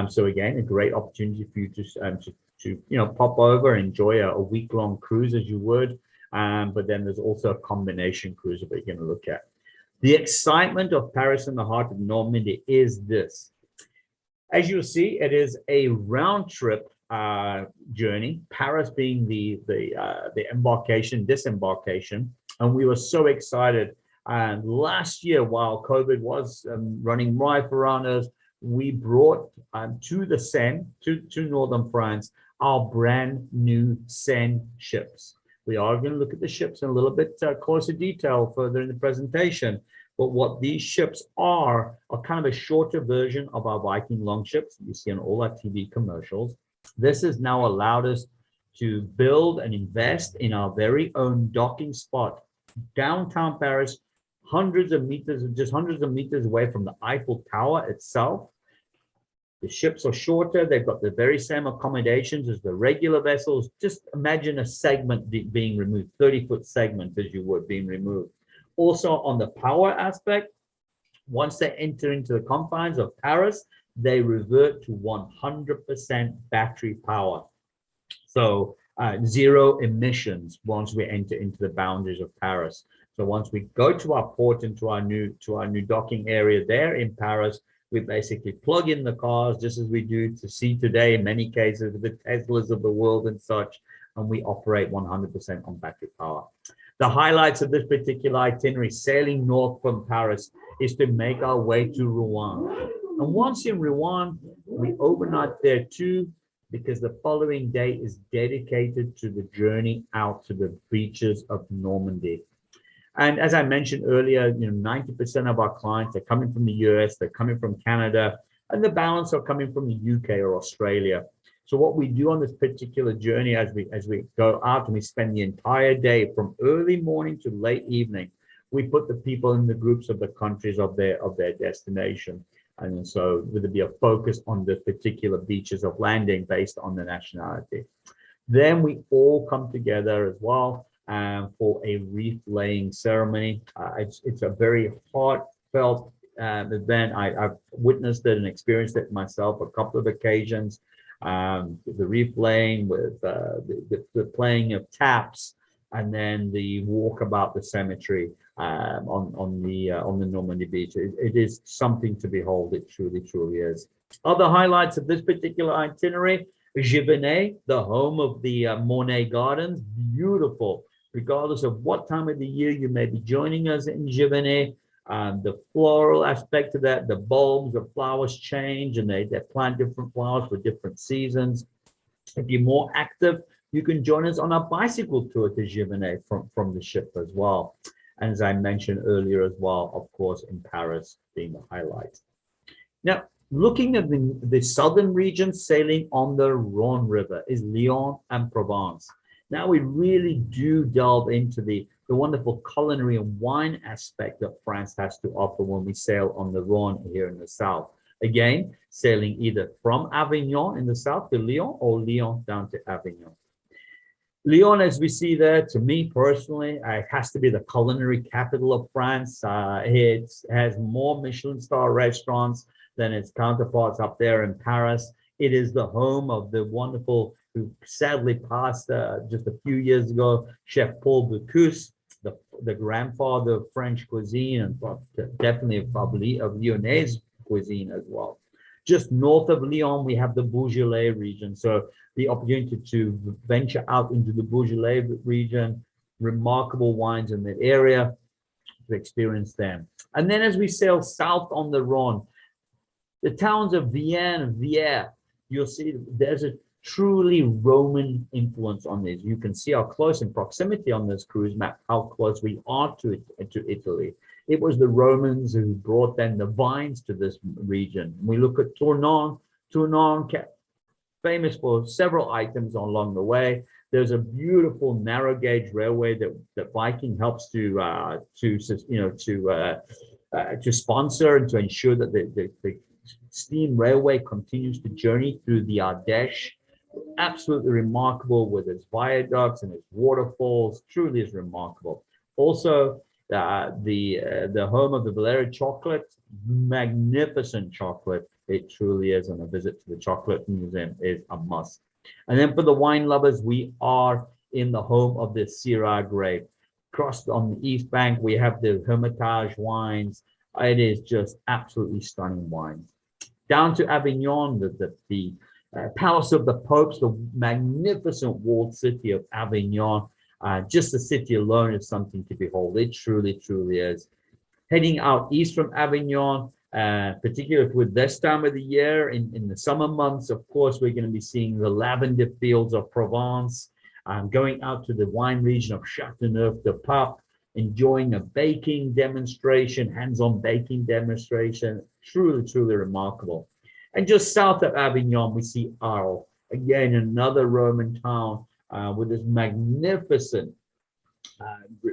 So again, a great opportunity for you to you know, pop over, enjoy a week-long cruise as you would. But then there's also a combination cruise that we're going to look at. The excitement of Paris in the heart of Normandy is this. As you'll see, it is a round trip journey, Paris being the disembarkation, and we were so excited. And last year, while COVID was running rife around us, we brought to the Seine, to northern France, our brand new Seine ships. We are going to look at the ships in a little bit closer detail further in the presentation. But what these ships are kind of a shorter version of our Viking longships you see in all our TV commercials. This has now allowed us to build and invest in our very own docking spot, downtown Paris, hundreds of meters away from the Eiffel Tower itself. The ships are shorter. They've got the very same accommodations as the regular vessels. Just imagine a segment being removed, 30-foot segment as you would being removed. Also on the power aspect, once they enter into the confines of Paris, they revert to 100% battery power. So zero emissions once we enter into the boundaries of Paris. So once we go to our port and to our new docking area there in Paris, we basically plug in the cars just as we do to see today in many cases the Teslas of the world and such, and we operate 100% on battery power. The highlights of this particular itinerary, sailing north from Paris, is to make our way to Rouen. And once in Rouen, we overnight there too, because the following day is dedicated to the journey out to the beaches of Normandy. And as I mentioned earlier, 90% of our clients are coming from the US, they're coming from Canada, and the balance are coming from the UK or Australia. So what we do on this particular journey as we go out and we spend the entire day from early morning to late evening, we put the people in the groups of the countries of their destination. And so would there be a focus on the particular beaches of landing based on the nationality. Then we all come together as well for a reef laying ceremony. It's a very heartfelt event. I've witnessed it and experienced it myself a couple of occasions. The reef laying with the playing of taps, and then the walk about the cemetery on the Normandy beach. It is something to behold. It truly is. Other highlights of this particular itinerary: Giverny, the home of the Monet Gardens, beautiful. Regardless of what time of the year you may be joining us in Giverny, the floral aspect of that, the bulbs, the flowers change, and they plant different flowers for different seasons. If you're more active, you can join us on our bicycle tour to Giverny from the ship as well. And as I mentioned earlier as well, of course, in Paris being the highlight. Now, looking at the southern region, sailing on the Rhone River is Lyon and Provence. Now we really do delve into the wonderful culinary and wine aspect that France has to offer when we sail on the Rhone here in the south. Again, sailing either from Avignon in the south to Lyon or Lyon down to Avignon. Lyon, as we see there, to me personally, it has to be the culinary capital of France. It has more Michelin star restaurants than its counterparts up there in Paris. It is the home of the wonderful, who sadly passed just a few years ago, Chef Paul Bocuse, the grandfather of French cuisine, and definitely of Lyonnaise cuisine as well. Just north of Lyon, we have the Beaujolais region. So the opportunity to venture out into the Beaujolais region, remarkable wines in that area, to experience them. And then as we sail south on the Rhone, the towns of Vienne and Vierre, you'll see there's a truly Roman influence on this. You can see how close in proximity on this cruise map, how close we are to Italy. It was the Romans who brought then the vines to this region. We look at Tournon, famous for several items along the way. There's a beautiful narrow gauge railway that Viking helps to sponsor and to ensure that the steam railway continues to journey through the Ardèche. Absolutely remarkable with its viaducts and its waterfalls. Truly is remarkable. Also, the home of the Valera chocolate, magnificent chocolate. It truly is, and a visit to the chocolate museum is a must. And then for the wine lovers, we are in the home of the Syrah grape. Across on the east bank, we have the Hermitage wines. It is just absolutely stunning wines. Down to Avignon, Palace of the Popes, the magnificent walled city of Avignon. Just the city alone is something to behold. It truly, truly is. Heading out east from Avignon, particularly with this time of the year, in the summer months, of course, we're going to be seeing the lavender fields of Provence, going out to the wine region of Châteauneuf-du-Pape, enjoying a baking demonstration, hands-on baking demonstration. Truly, truly remarkable. And just south of Avignon, we see Arles, again, another Roman town with this magnificent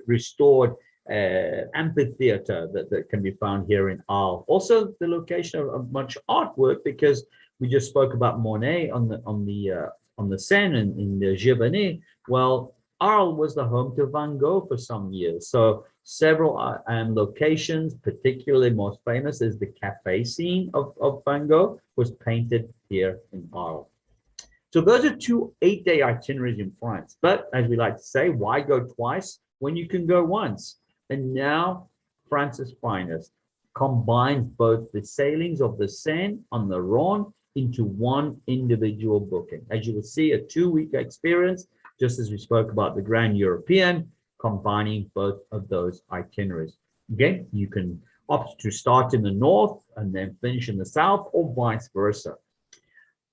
restored amphitheater that can be found here in Arles. Also, the location of much artwork, because we just spoke about Monet on the Seine in the Giverny. Well, Arles was the home to Van Gogh for some years. So several locations, particularly most famous is the cafe scene of Van Gogh, was painted here in Arles. So those are 2 8-day itineraries in France. But as we like to say, why go twice when you can go once? And now France's Finest combines both the sailings of the Seine on the Rhone into one individual booking. As you will see, a 2-week experience, just as we spoke about the Grand European, combining both of those itineraries. Again, you can opt to start in the north and then finish in the south, or vice versa.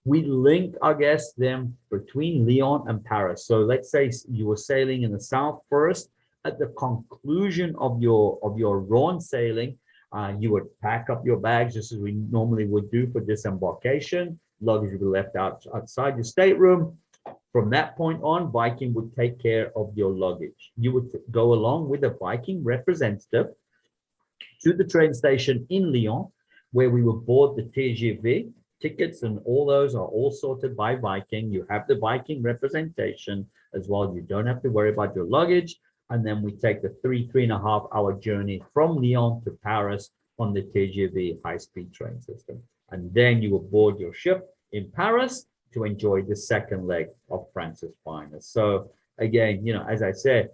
We link, I guess, them between Lyon and Paris. So let's say you were sailing in the south first. At the conclusion of your Rhone sailing, you would pack up your bags just as we normally would do for disembarkation. Luggage would be left outside your stateroom. From that point on, Viking would take care of your luggage. You would go along with a Viking representative to the train station in Lyon, where we will board the TGV. Tickets and all those are all sorted by Viking. You have the Viking representation as well. You don't have to worry about your luggage. And then we take the 3.5 hour journey from Lyon to Paris on the TGV high-speed train system. And then you will board your ship in Paris to enjoy the second leg of France's Finest. So again, as I said,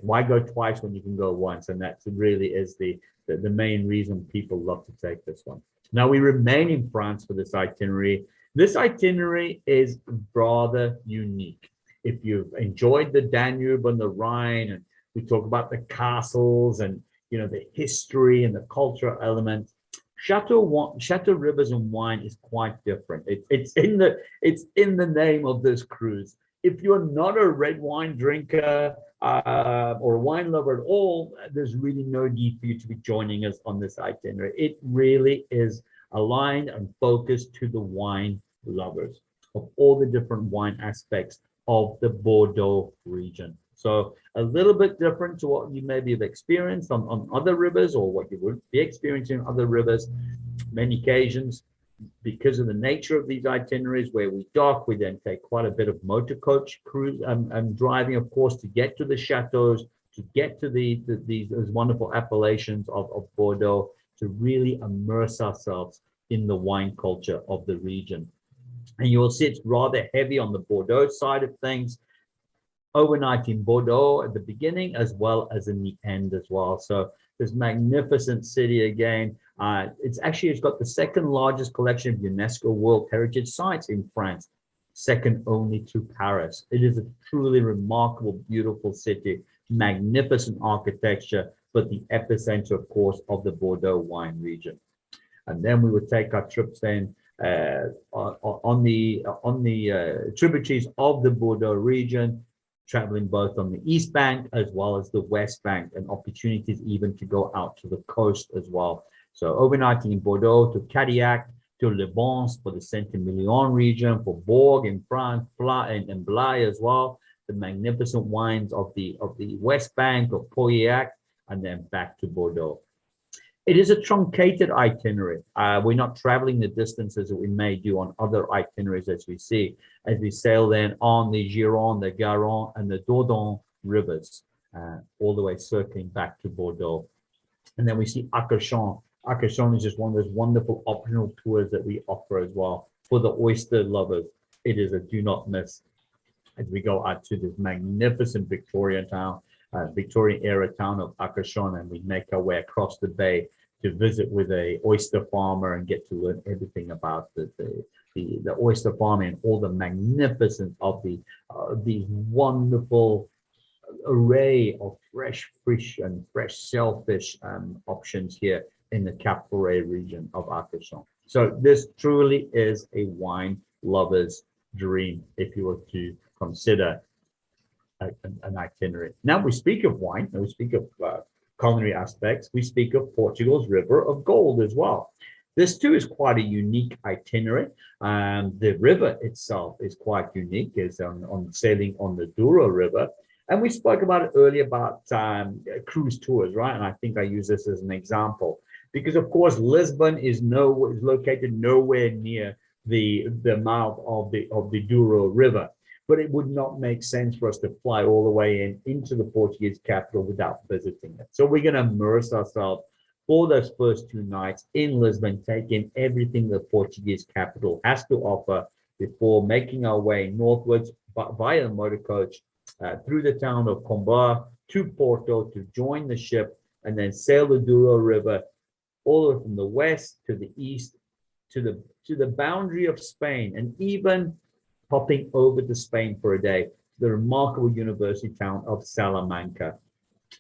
why go twice when you can go once? And that really is the main reason people love to take this one. Now we remain in France for this itinerary. This itinerary is rather unique. If you've enjoyed the Danube and the Rhine, and we talk about the castles and the history and the cultural element, Chateau Rivers and Wine is quite different. It's in the name of this cruise. If you're not a red wine drinker or wine lover at all, there's really no need for you to be joining us on this itinerary. It really is aligned and focused to the wine lovers of all the different wine aspects of the Bordeaux region. So a little bit different to what you maybe have experienced on other rivers, or what you would be experiencing on other rivers. Many occasions, because of the nature of these itineraries where we dock, we then take quite a bit of motor coach cruise and driving, of course, to get to the chateaus, to get to those wonderful appellations of Bordeaux, to really immerse ourselves in the wine culture of the region. And you will see it's rather heavy on the Bordeaux side of things. Overnight in Bordeaux at the beginning, as well as in the end as well. So this magnificent city again. It's got the second largest collection of UNESCO World Heritage Sites in France, second only to Paris. It is a truly remarkable, beautiful city, magnificent architecture, but the epicenter, of course, of the Bordeaux wine region. And then we would take our trips then on the tributaries of the Bordeaux region, traveling both on the east bank as well as the west bank, and opportunities even to go out to the coast as well. So overnighting in Bordeaux, to Cadillac, to Le Bon for the Saint-Emilion region, for Bourg in France, and Blaye as well, the magnificent wines of the west bank of Pauillac, and then back to Bordeaux. It is a truncated itinerary. We're not traveling the distances that we may do on other itineraries as we sail then on the Gironde, the Garonne, and the Dordogne rivers, all the way circling back to Bordeaux. And then we see Arcachon. Arcachon is just one of those wonderful optional tours that we offer as well for the oyster lovers. It is a do not miss as we go out to this magnificent Victorian town, Victorian era town of Arcachon, and we make our way across the bay to visit with a oyster farmer and get to learn everything about the the oyster farming and all the magnificence of these wonderful array of fresh fish and fresh shellfish options here in the Cap-Ferret region of Arcachon. So this truly is a wine lover's dream if you were to consider an itinerary. Now we speak of wine, and we speak of culinary aspects, we speak of Portugal's River of Gold as well. This too is quite a unique itinerary. The river itself is quite unique, is on sailing on the Douro River. And we spoke about it earlier about cruise tours, right? And I think I use this as an example because, of course, Lisbon is located nowhere near the mouth of the Douro River. But it would not make sense for us to fly all the way into the Portuguese capital without visiting it. So we're going to immerse ourselves for those first 2 nights in Lisbon, taking everything the Portuguese capital has to offer before making our way northwards via motor coach through the town of Coimbra to Porto to join the ship and then sail the Douro River all the way from the west to the east to the boundary of Spain, and even hopping over to Spain for a day, the remarkable university town of Salamanca,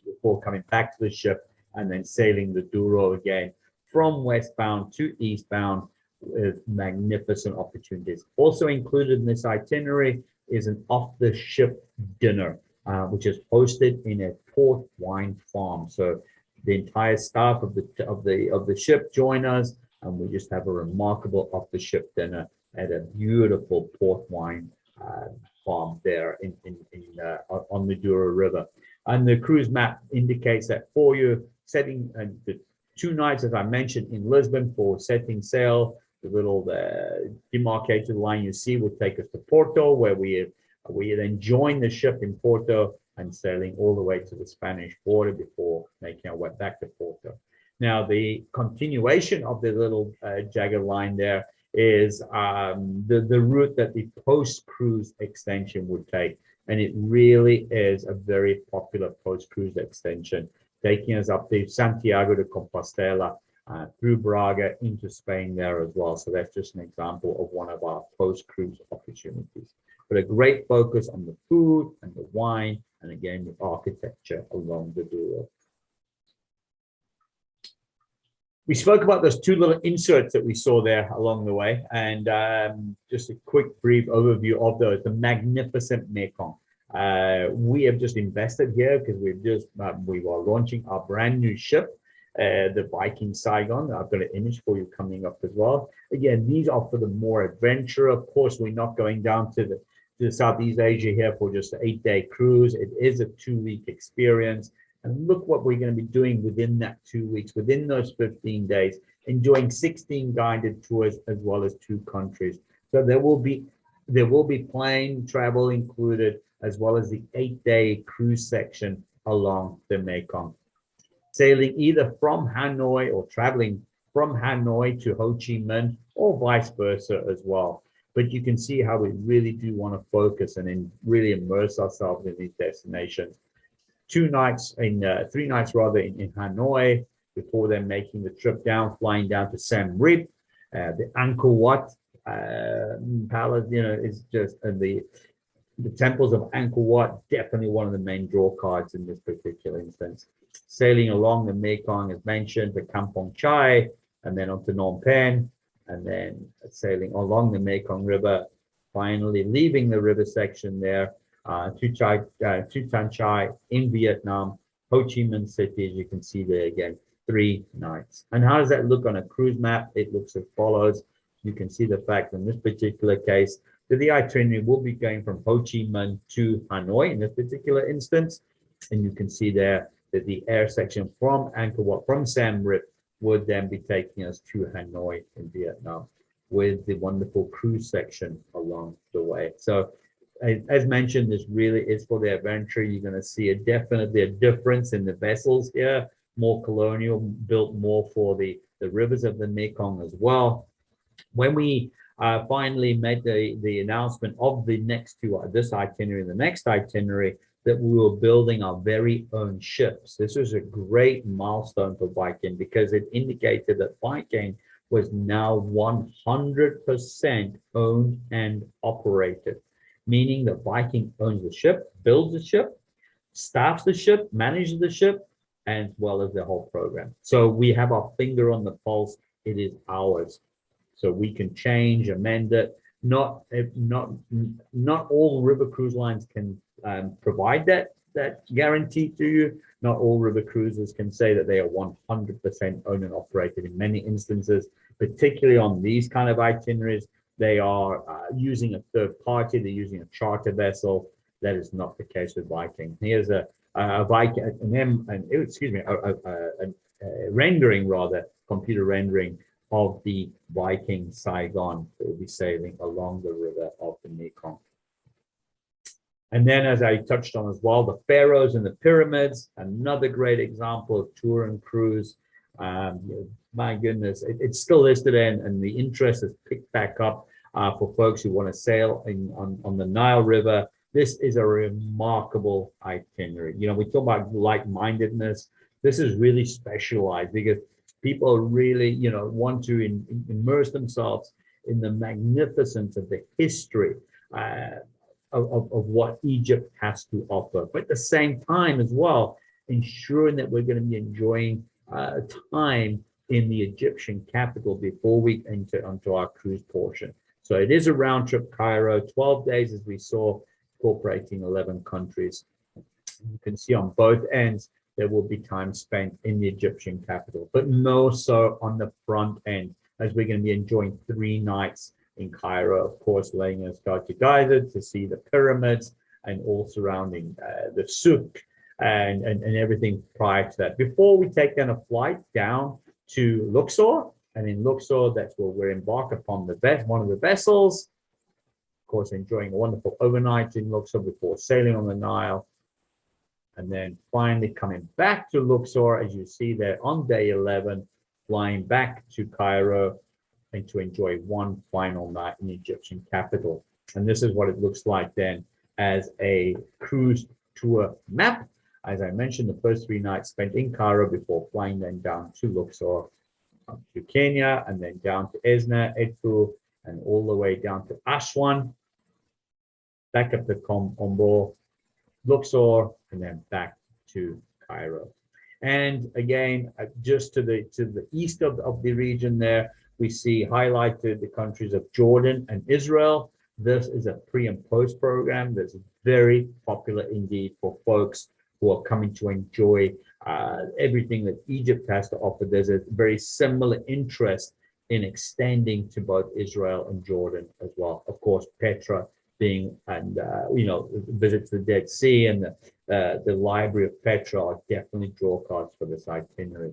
before coming back to the ship and then sailing the Douro again from westbound to eastbound with magnificent opportunities. Also included in this itinerary is an off-the-ship dinner, which is hosted in a port wine farm. So the entire staff of the ship join us, and we just have a remarkable off-the-ship dinner at a beautiful port wine farm there on the Douro River. And the cruise map indicates that for you setting the 2 nights, as I mentioned, in Lisbon for setting sail, the little demarcated line you see will take us to Porto, where we then join the ship in Porto and sailing all the way to the Spanish border before making our way back to Porto. Now, the continuation of the little jagged line there is the route that the post-cruise extension would take. And it really is a very popular post-cruise extension, taking us up to Santiago de Compostela, through Braga into Spain there as well. So that's just an example of one of our post-cruise opportunities. But a great focus on the food and the wine, and again, the architecture along the Douro. We spoke about those 2 little inserts that we saw there along the way, and just a quick brief overview of those. The magnificent Mekong. We have just invested here because we were launching our brand new ship, the Viking Saigon. I've got an image for you coming up as well. Again, these are for the more adventure. Of course, we're not going down to the Southeast Asia here for just an 8-day cruise. It is a 2-week experience. And look what we're going to be doing within that 2 weeks, within those 15 days, enjoying 16 guided tours as well as 2 countries. So there will be plane travel included, as well as the 8-day cruise section along the Mekong. Sailing either from Hanoi or traveling from Hanoi to Ho Chi Minh or vice versa as well. But you can see how we really do want to focus and really immerse ourselves in these destinations. 3 nights in Hanoi before then making the trip down, flying down to Siem Reap, the Angkor Wat palace. Is just the temples of Angkor Wat, definitely one of the main draw cards in this particular instance. Sailing along the Mekong, as mentioned, to Kampong Chai, and then on to Phnom Penh, and then sailing along the Mekong River, finally leaving the river section there to Tan Chai in Vietnam, Ho Chi Minh City, as you can see there again, 3 nights. And how does that look on a cruise map? It looks as follows. You can see the fact in this particular case that the itinerary will be going from Ho Chi Minh to Hanoi in this particular instance. And you can see there that the air section from Angkor Wat, from Siem Reap, would then be taking us to Hanoi in Vietnam, with the wonderful cruise section along the way. So as mentioned, this really is for the adventure. You're going to see definitely a difference in the vessels here, more colonial, built more for the rivers of the Mekong as well. When we finally made the announcement of the next 2, this itinerary and the next itinerary, that we were building our very own ships. This was a great milestone for Viking because it indicated that Viking was now 100% owned and operated, meaning that Viking owns the ship, builds the ship, staffs the ship, manages the ship, as well as the whole program. So we have our finger on the pulse. It is ours. So we can change, amend it. Not all river cruise lines can provide that guarantee to you. Not all river cruises can say that they are 100% owned and operated. In many instances, particularly on these kind of itineraries, they are using a third party. They're using a charter vessel. That is not the case with Viking. Here's a Viking, a rendering, rather, computer rendering of the Viking Saigon that will be sailing along the river of the Mekong. And then, as I touched on as well, the pharaohs and the pyramids, another great example of tour and cruise. My goodness, it's still listed and the interest has picked back up for folks who want to sail on the Nile River. This is a remarkable itinerary. You know, we talk about like-mindedness. This is really specialized because people really, you know, want to immerse themselves in the magnificence of the history of what Egypt has to offer. But at the same time as well, ensuring that we're going to be enjoying time in the Egyptian capital before we enter onto our cruise portion. So it is a round trip Cairo, 12 days as we saw, incorporating 11 countries. You can see on both ends, there will be time spent in the Egyptian capital, but more so on the front end, as we're going to be enjoying 3 nights in Cairo, of course, laying us guided to see the pyramids and all surrounding the souk and everything prior to that. Before we take then a flight down to Luxor, and in Luxor, that's where we're embarked upon one of the vessels. Of course, enjoying a wonderful overnight in Luxor before sailing on the Nile. And then finally coming back to Luxor, as you see there on day 11, flying back to Cairo and to enjoy one final night in the Egyptian capital. And this is what it looks like then as a cruise tour map. As I mentioned, the first 3 nights spent in Cairo before flying then down to Luxor, up to Kenya, and then down to Esna, Edfu, and all the way down to Aswan, back up to onboard, Luxor, and then back to Cairo. And again, just to the east of the region there, we see highlighted the countries of Jordan and Israel. This is a pre and post program that's very popular indeed for folks who are coming to enjoy everything that Egypt has to offer. There's a very similar interest in extending to both Israel and Jordan as well. Of course, Petra being, and visit to the Dead Sea and the Library of Petra are definitely draw cards for this itinerary.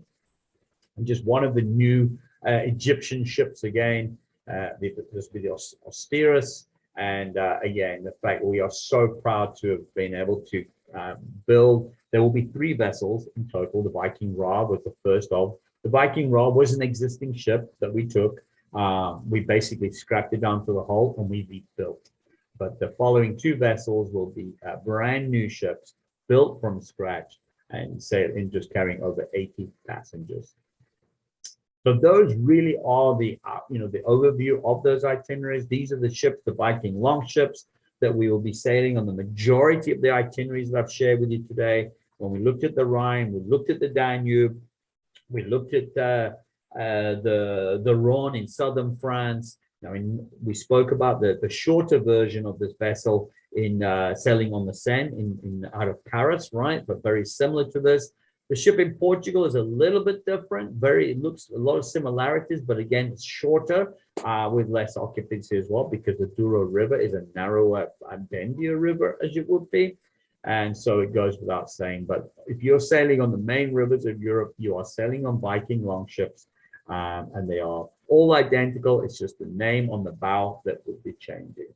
And just one of the new Egyptian ships again, this will be the Austerus. And again, the fact we are so proud to have been able to build. There will be 3 vessels in total. The Viking Ra was the first of. The Viking Ra was an existing ship that we took. We basically scrapped it down to the hull and we rebuilt. But the following 2 vessels will be brand new ships built from scratch and just carrying over 80 passengers. So those really are the the overview of those itineraries. These are the ships, the Viking longships, that we will be sailing on the majority of the itineraries that I've shared with you today. When we looked at the Rhine, we looked at the Danube, we looked at the Rhone in southern France. I mean, we spoke about the shorter version of this vessel in sailing on the Seine in out of Paris, right? But very similar to this. The ship in Portugal is a little bit different. It looks a lot of similarities, but again, it's shorter with less occupancy as well, because the Douro River is a narrower and bendier river as it would be. And so it goes without saying. But if you're sailing on the main rivers of Europe, you are sailing on Viking longships, and they are all identical. It's just the name on the bow that will be changing.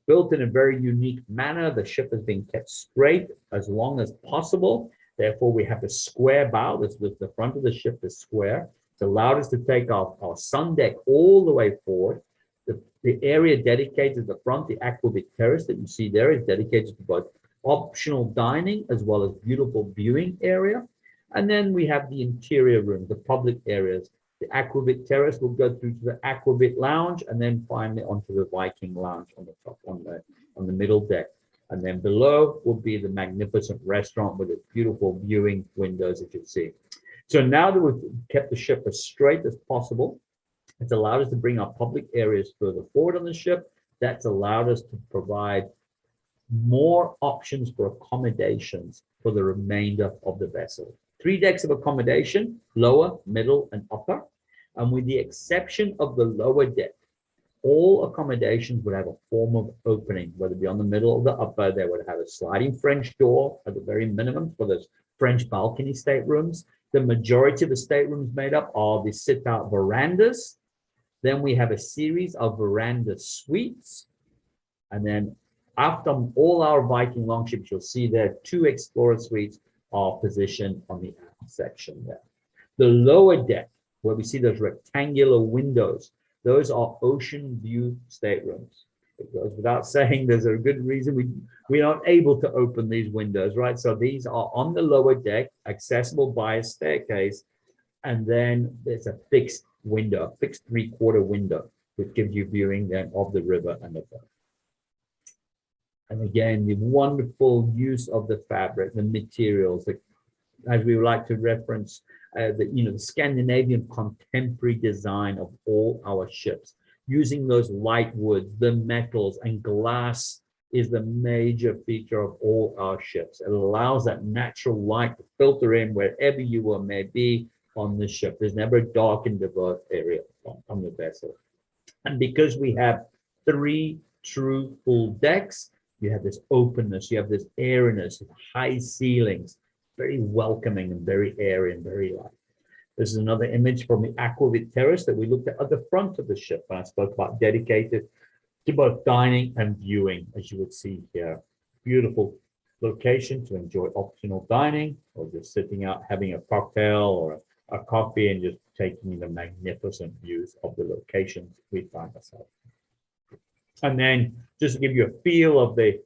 Built in a very unique manner, the ship has been kept straight as long as possible. Therefore, we have the square bow. This was the front of the ship is square. It's allowed us to take our sun deck all the way forward. The area dedicated to the front, the aqueduct terrace that you see there, is dedicated to both optional dining as well as beautiful viewing area. And then we have the interior rooms, the public areas The Aquavit Terrace will go through to the Aquavit Lounge, and then finally onto the Viking Lounge on the top, on the middle deck. And then below will be the magnificent restaurant with its beautiful viewing windows, as you see. So now that we've kept the ship as straight as possible, it's allowed us to bring our public areas further forward on the ship. That's allowed us to provide more options for accommodations for the remainder of the vessel. 3 decks of accommodation, lower, middle, and upper. And with the exception of the lower deck, all accommodations would have a form of opening, whether it be on the middle or the upper. They would have a sliding French door at the very minimum for those French balcony staterooms. The majority of the staterooms made up are the sit-out verandas. Then we have a series of veranda suites. And then after all our Viking longships, you'll see there 2 Explorer suites are positioned on the aft section there. The lower deck, where we see those rectangular windows, those are ocean view staterooms. It goes without saying, there's a good reason we aren't able to open these windows, right? So these are on the lower deck, accessible by a staircase, and then there's a fixed window, a fixed 3/4 window, which gives you viewing then of the river and the boat. And again, the wonderful use of the fabric, the materials, as we would like to reference, the Scandinavian contemporary design of all our ships, using those light woods, the metals, and glass is the major feature of all our ships. It allows that natural light to filter in wherever you may be on the ship. There's never a dark and diverse area on the vessel. And because we have 3 true full decks, you have this openness, you have this airiness, high ceilings, very welcoming and very airy and very light. This is another image from the Aquavit Terrace that we looked at the front of the ship when I spoke about dedicated to both dining and viewing, as you would see here. Beautiful location to enjoy optional dining, or just sitting out having a cocktail or a coffee and just taking the magnificent views of the locations we find ourselves. And then just to give you a feel of the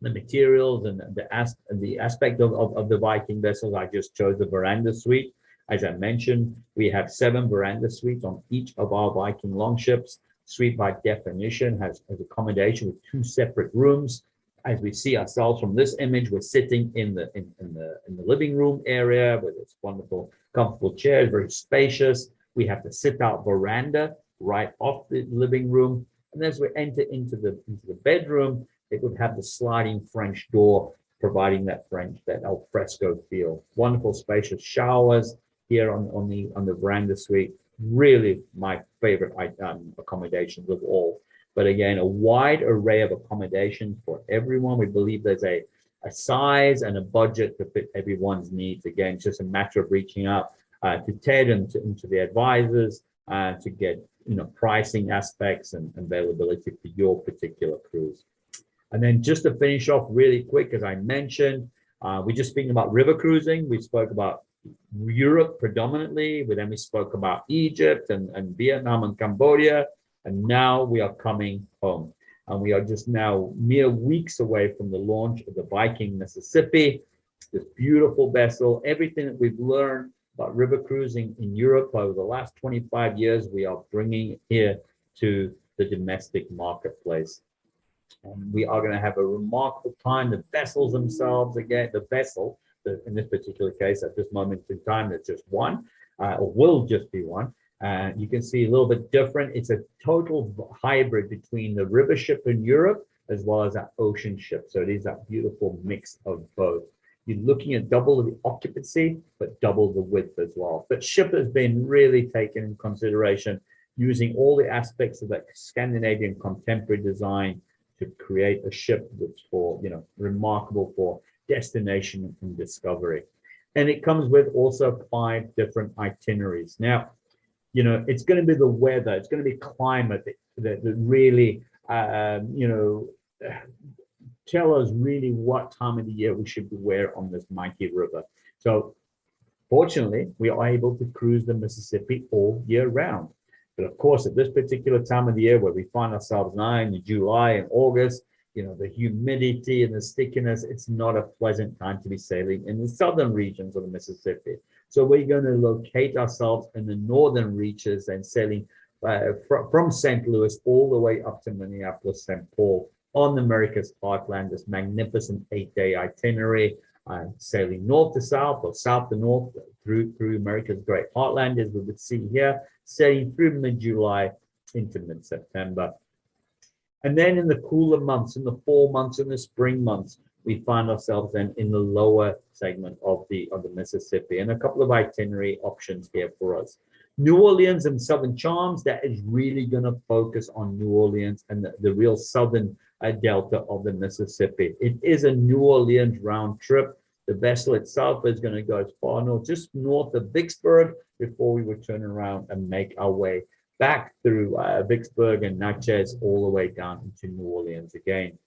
materials and the aspect of the Viking vessels, I just chose the veranda suite. As I mentioned, we have 7 veranda suites on each of our Viking longships. Suite by definition has accommodation with 2 separate rooms. As we see ourselves from this image, we're sitting in the living room area with its wonderful, comfortable chairs, very spacious. We have the sit-out veranda right off the living room. And as we enter into the bedroom, it would have the sliding French door, providing that al fresco feel. Wonderful, spacious showers here on the veranda suite. Really my favorite accommodations of all. But again, a wide array of accommodations for everyone. We believe there's a size and a budget to fit everyone's needs. Again, it's just a matter of reaching out to Ted and to the advisors to get pricing aspects and availability for your particular cruise. And then just to finish off really quick, as I mentioned, we're just speaking about river cruising. We spoke about Europe predominantly, but then we spoke about Egypt and Vietnam and Cambodia. And now we are coming home. And we are just now mere weeks away from the launch of the Viking Mississippi, this beautiful vessel. Everything that we've learned about river cruising in Europe over the last 25 years, we are bringing here to the domestic marketplace. And we are going to have a remarkable time. The vessels themselves, again, the vessel, in this particular case, at this moment in time, it's just one, or will just be one. You can see a little bit different. It's a total hybrid between the river ship in Europe as well as that ocean ship. So it is that beautiful mix of both. You're looking at double the occupancy, but double the width as well. But ship has been really taken in consideration, using all the aspects of that Scandinavian contemporary design to create a ship that's remarkable for destination and discovery. And it comes with also 5 different itineraries. Now, it's going to be the weather, it's going to be climate that really, tell us really what time of the year we should be where on this mighty river. So fortunately, we are able to cruise the Mississippi all year round. But of course, at this particular time of the year where we find ourselves now in July and August, the humidity and the stickiness, it's not a pleasant time to be sailing in the southern regions of the Mississippi. So we're going to locate ourselves in the northern reaches and sailing from St. Louis all the way up to Minneapolis, St. Paul on America's heartland, this magnificent 8-day itinerary, sailing north to south or south to north through America's great heartland, as we would see here, sailing through mid-July into mid-September. And then in the cooler months, in the fall months, in the spring months, we find ourselves then in the lower segment of the Mississippi, and a couple of itinerary options here for us. New Orleans and Southern Charms, that is really going to focus on New Orleans and the real southern delta of the Mississippi. It is a New Orleans round trip. The vessel itself is going to go as far north, just north of Vicksburg, before we would turn around and make our way back through Vicksburg and Natchez all the way down into New Orleans again.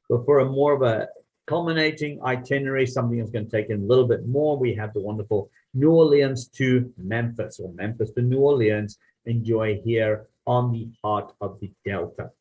But for a more of a culminating itinerary, something that's going to take in a little bit more, we have the wonderful New Orleans to Memphis, or Memphis to New Orleans, enjoy here on the heart of the Delta.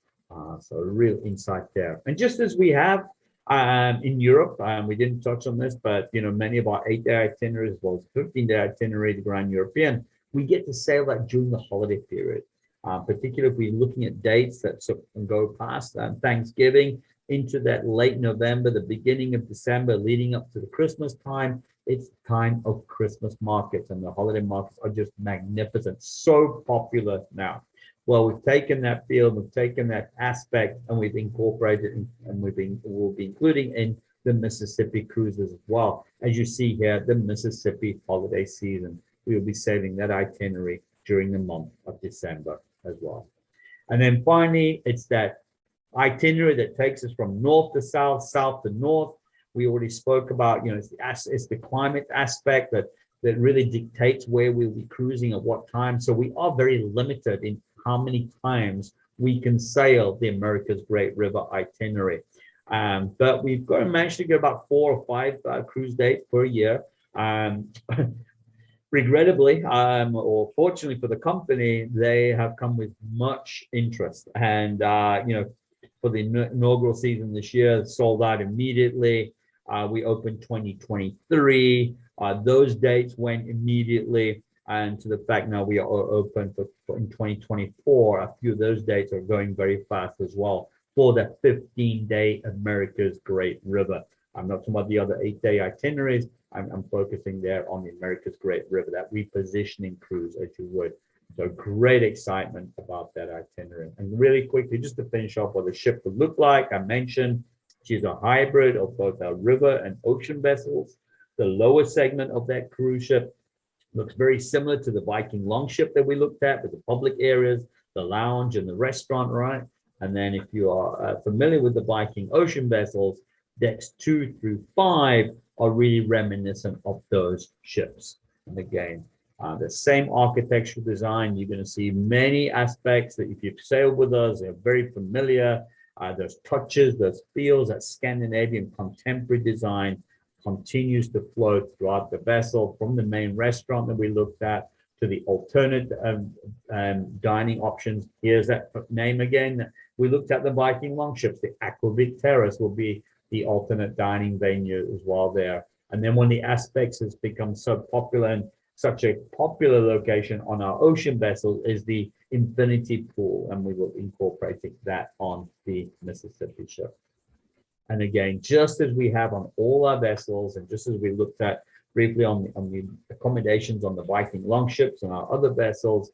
So a real insight there. And just as we have in Europe, we didn't touch on this, but many of our 8-day itineraries, as well as 15-day itinerary, the Grand European, we get to sail that during the holiday period. Particularly if we're looking at dates that can go past Thanksgiving into that late November, the beginning of December, leading up to the Christmas time. It's time of Christmas markets, and the holiday markets are just magnificent, so popular now. Well, we've taken that field, we've taken that aspect, and we've incorporated it, and we'll be including in the Mississippi cruises as well. As you see here, the Mississippi holiday season, we will be sailing that itinerary during the month of December as well. And then finally, it's that itinerary that takes us from north to south, south to north. We already spoke about, it's the climate aspect that really dictates where we'll be cruising at what time. So we are very limited in how many times we can sail the America's Great River itinerary. But we've got to manage to get about 4 or 5 cruise dates per year. Regrettably, or fortunately for the company, they have come with much interest. And, for the inaugural season this year, sold out immediately. We opened 2023. Those dates went immediately. And to the fact now we are open for in 2024, a few of those dates are going very fast as well for the 15-day America's Great River. I'm not talking about the other 8-day itineraries. I'm focusing there on the America's Great River, that repositioning cruise, as you would. So great excitement about that itinerary. And really quickly, just to finish off what the ship would look like, I mentioned she's a hybrid of both our river and ocean vessels. The lower segment of that cruise ship looks very similar to the Viking longship that we looked at, with the public areas, the lounge and the restaurant, right? And then if you are familiar with the Viking ocean vessels, decks 2 through 5 are really reminiscent of those ships. And again, the same architectural design. You're going to see many aspects that if you've sailed with us, they're very familiar. There's touches, there's feels. That Scandinavian contemporary design continues to flow throughout the vessel, from the main restaurant that we looked at to the alternate dining options. Here's that name again. We looked at the Viking longships. The Aquavit Terrace will be the alternate dining venue as well there. And then when the aspects has become so popular, and such a popular location on our ocean vessel is the infinity pool, and we will be incorporating that on the Mississippi ship. And again, just as we have on all our vessels, and just as we looked at briefly on the accommodations on the Viking longships and our other vessels,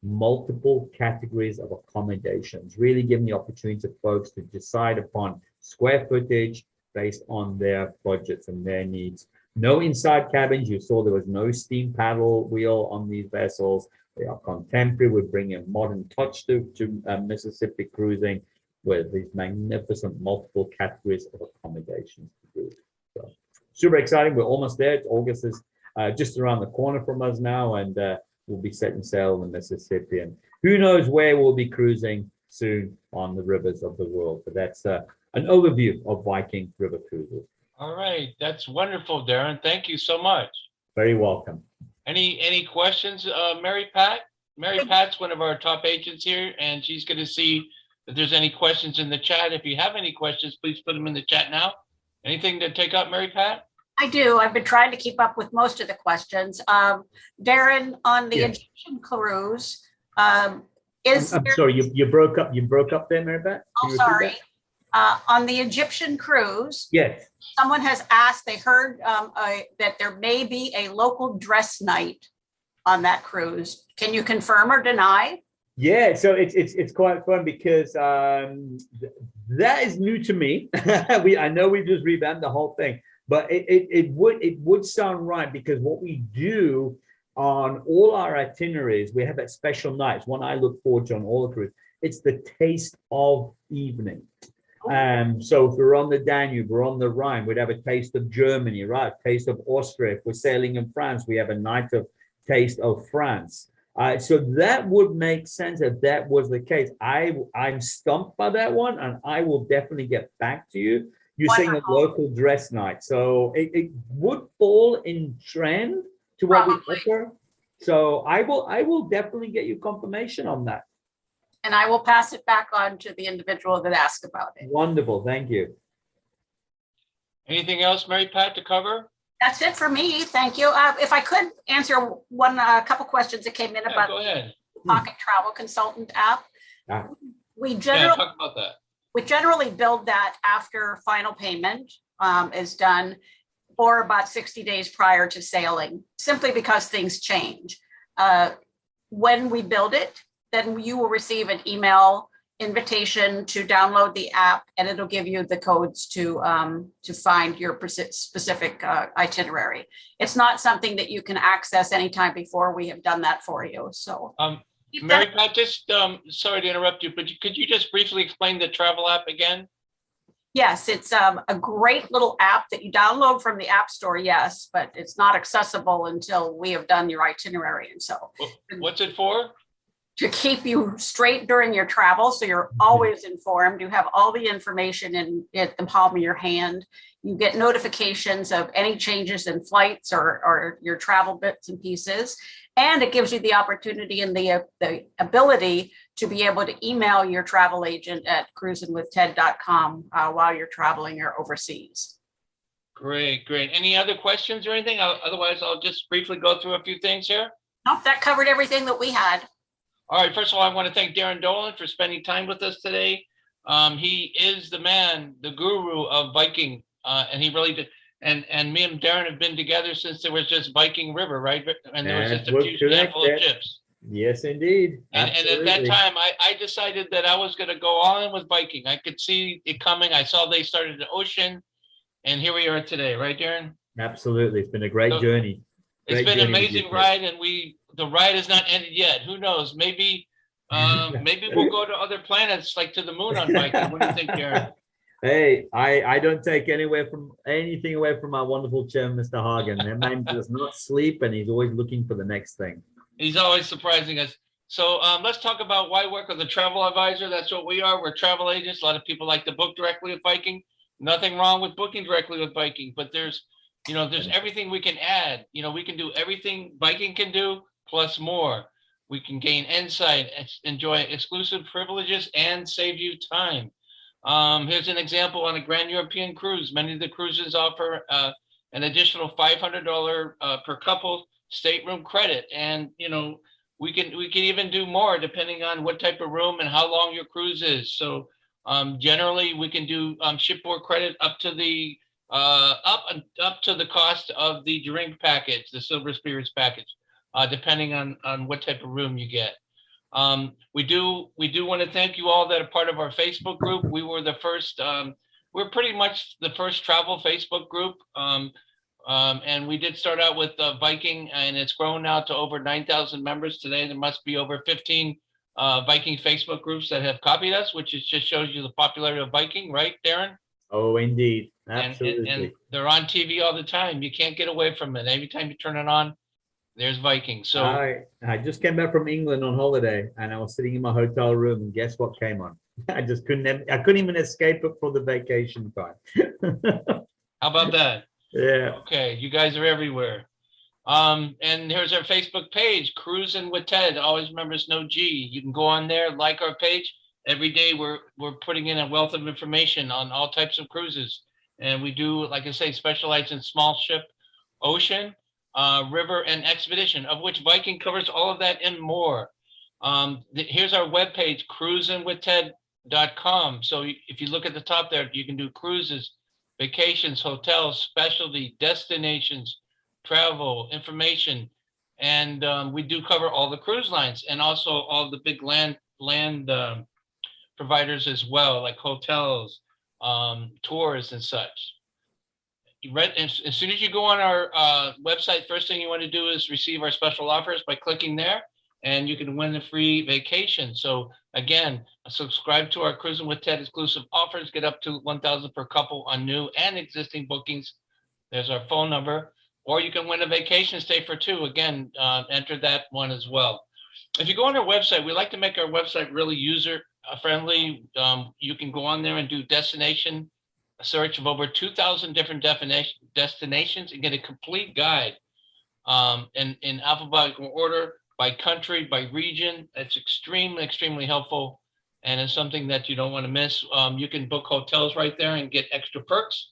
multiple categories of accommodations, really giving the opportunity to folks to decide upon square footage based on their budgets and their needs. No inside cabins. You saw there was no steam paddle wheel on these vessels. They are contemporary. We're bringing a modern touch to Mississippi cruising, with these magnificent multiple categories of accommodations to do. So super exciting. We're almost there. August is just around the corner from us now, and we'll be setting sail in the Mississippi. And who knows where we'll be cruising soon on the rivers of the world. But that's an overview of Viking River Cruises. All right, that's wonderful, Darren. Thank you so much. Very welcome. Any questions, Mary Pat? Mary Pat's one of our top agents here, and she's going to see if there's any questions in the chat. If you have any questions, please put them in the chat now. Anything to take up, Mary Pat? I do. I've been trying to keep up with most of the questions. Darren, on the Yeah. Egyptian cruise, is I'm there, sorry, you broke up. You broke up there, Mary Beth. Can oh, you repeat sorry. that? On the Egyptian cruise, Yes. someone has asked, they heard that there may be a local dress night on that cruise. Can you confirm or deny? Yeah, so it's quite fun because that is new to me. I know we just revamped the whole thing, but it would sound right because what we do on all our itineraries, we have that special nights. One I look forward to on all the cruise. It's the taste of evening. So if we're on the Danube, we're on the Rhine, we'd have a taste of Germany, right? Taste of Austria. If we're sailing in France, we have a night of taste of France. So that would make sense if that was the case. I'm stumped by that one, and I will definitely get back to you. You're saying a local dress night, so it would fall in trend to what we offer. So I will definitely get you confirmation on that. And I will pass it back on to the individual that asked about it. Wonderful, thank you. Anything else, Mary Pat, to cover? That's it for me. Thank you. If I could answer a couple questions that came in about Go ahead. the Pocket Travel Consultant app. We Yeah, talk about that. We generally build that after final payment is done or about 60 days prior to sailing, simply because things change. When we build it, then you will receive an email invitation to download the app, and it'll give you the codes to find your specific itinerary. It's not something that you can access anytime before we have done that for you. So, Mary Pat, just sorry to interrupt you, but could you just briefly explain the travel app again? Yes, it's a great little app that you download from the App Store. Yes, but it's not accessible until we have done your itinerary. And so, what's it for? To keep you straight during your travel, so you're always informed. You have all the information in at the palm of your hand. You get notifications of any changes in flights or your travel bits and pieces. And it gives you the opportunity and the ability to be able to email your travel agent at cruisinwithted.com while you're traveling or overseas. Great, great. Any other questions or anything? Otherwise, I'll just briefly go through a few things here. Nope, that covered everything that we had. All right, first of all, I want to thank Darren Dolan for spending time with us today. He is the man, the guru of Viking, and he really did. And me and Darren have been together since there was just Viking River, right? And there was just a few handful of ships. Yes, indeed. And at that time, I decided that I was going to go all in with Viking. I could see it coming. I saw they started the ocean, and here we are today, right, Darren? Absolutely, it's been a great journey. It's been an amazing ride, and the ride has not ended yet. Who knows? Maybe we'll go to other planets, like to the moon on Viking. What do you think, Darren? Hey, I don't take anything away from our wonderful chairman, Mr. Hagen. That man does not sleep, and he's always looking for the next thing. He's always surprising us. So let's talk about why work with a travel advisor. That's what we are. We're travel agents. A lot of people like to book directly with Viking. Nothing wrong with booking directly with Viking, but there's everything we can add. We can do everything Viking can do plus more. We can gain insight, enjoy exclusive privileges, and save you time. Here's an example on a Grand European cruise. Many of the cruises offer an additional $500 per couple stateroom credit, and we can even do more depending on what type of room and how long your cruise is. So generally, we can do shipboard credit up to the cost of the drink package, the Silver Spirits package, depending on what type of room you get. We do want to thank you all that are part of our Facebook group. We were the first, we're pretty much the first travel Facebook group. And we did start out with Viking, and it's grown now to over 9,000 members today. There must be over 15 Viking Facebook groups that have copied us, which just shows you the popularity of Viking, right, Darren? Oh, indeed. Absolutely. And they're on TV all the time. You can't get away from it. Every time you turn it on, there's Viking. So I just came back from England on holiday, and I was sitting in my hotel room, and guess what came on? I couldn't even escape it for the vacation time. How about that? Yeah. Okay, you guys are everywhere. And here's our Facebook page, Cruisin with Ted. Always remember it's no G. You can go on there, like our page. Every day we're putting in a wealth of information on all types of cruises. And we do, like I say, specialize in small ship, ocean, river, and expedition, of which Viking covers all of that and more. Here's our webpage, cruisinwithted.com. So if you look at the top there, you can do cruises, vacations, hotels, specialty, destinations, travel, information. And we do cover all the cruise lines and also all the big land providers as well, like hotels, tours and such. As soon as you go on our website, first thing you want to do is receive our special offers by clicking there, and you can win a free vacation. So again, subscribe to our Cruisin' with Ted exclusive offers, get up to $1,000 per couple on new and existing bookings. There's our phone number, or you can win a vacation stay for two. Again, enter that one as well. If you go on our website, we like to make our website really user friendly. You can go on there and do destination search of over 2,000 different destinations and get a complete guide in alphabetical order, by country, by region. It's extremely helpful, and it's something that you don't want to miss. You can book hotels right there and get extra perks.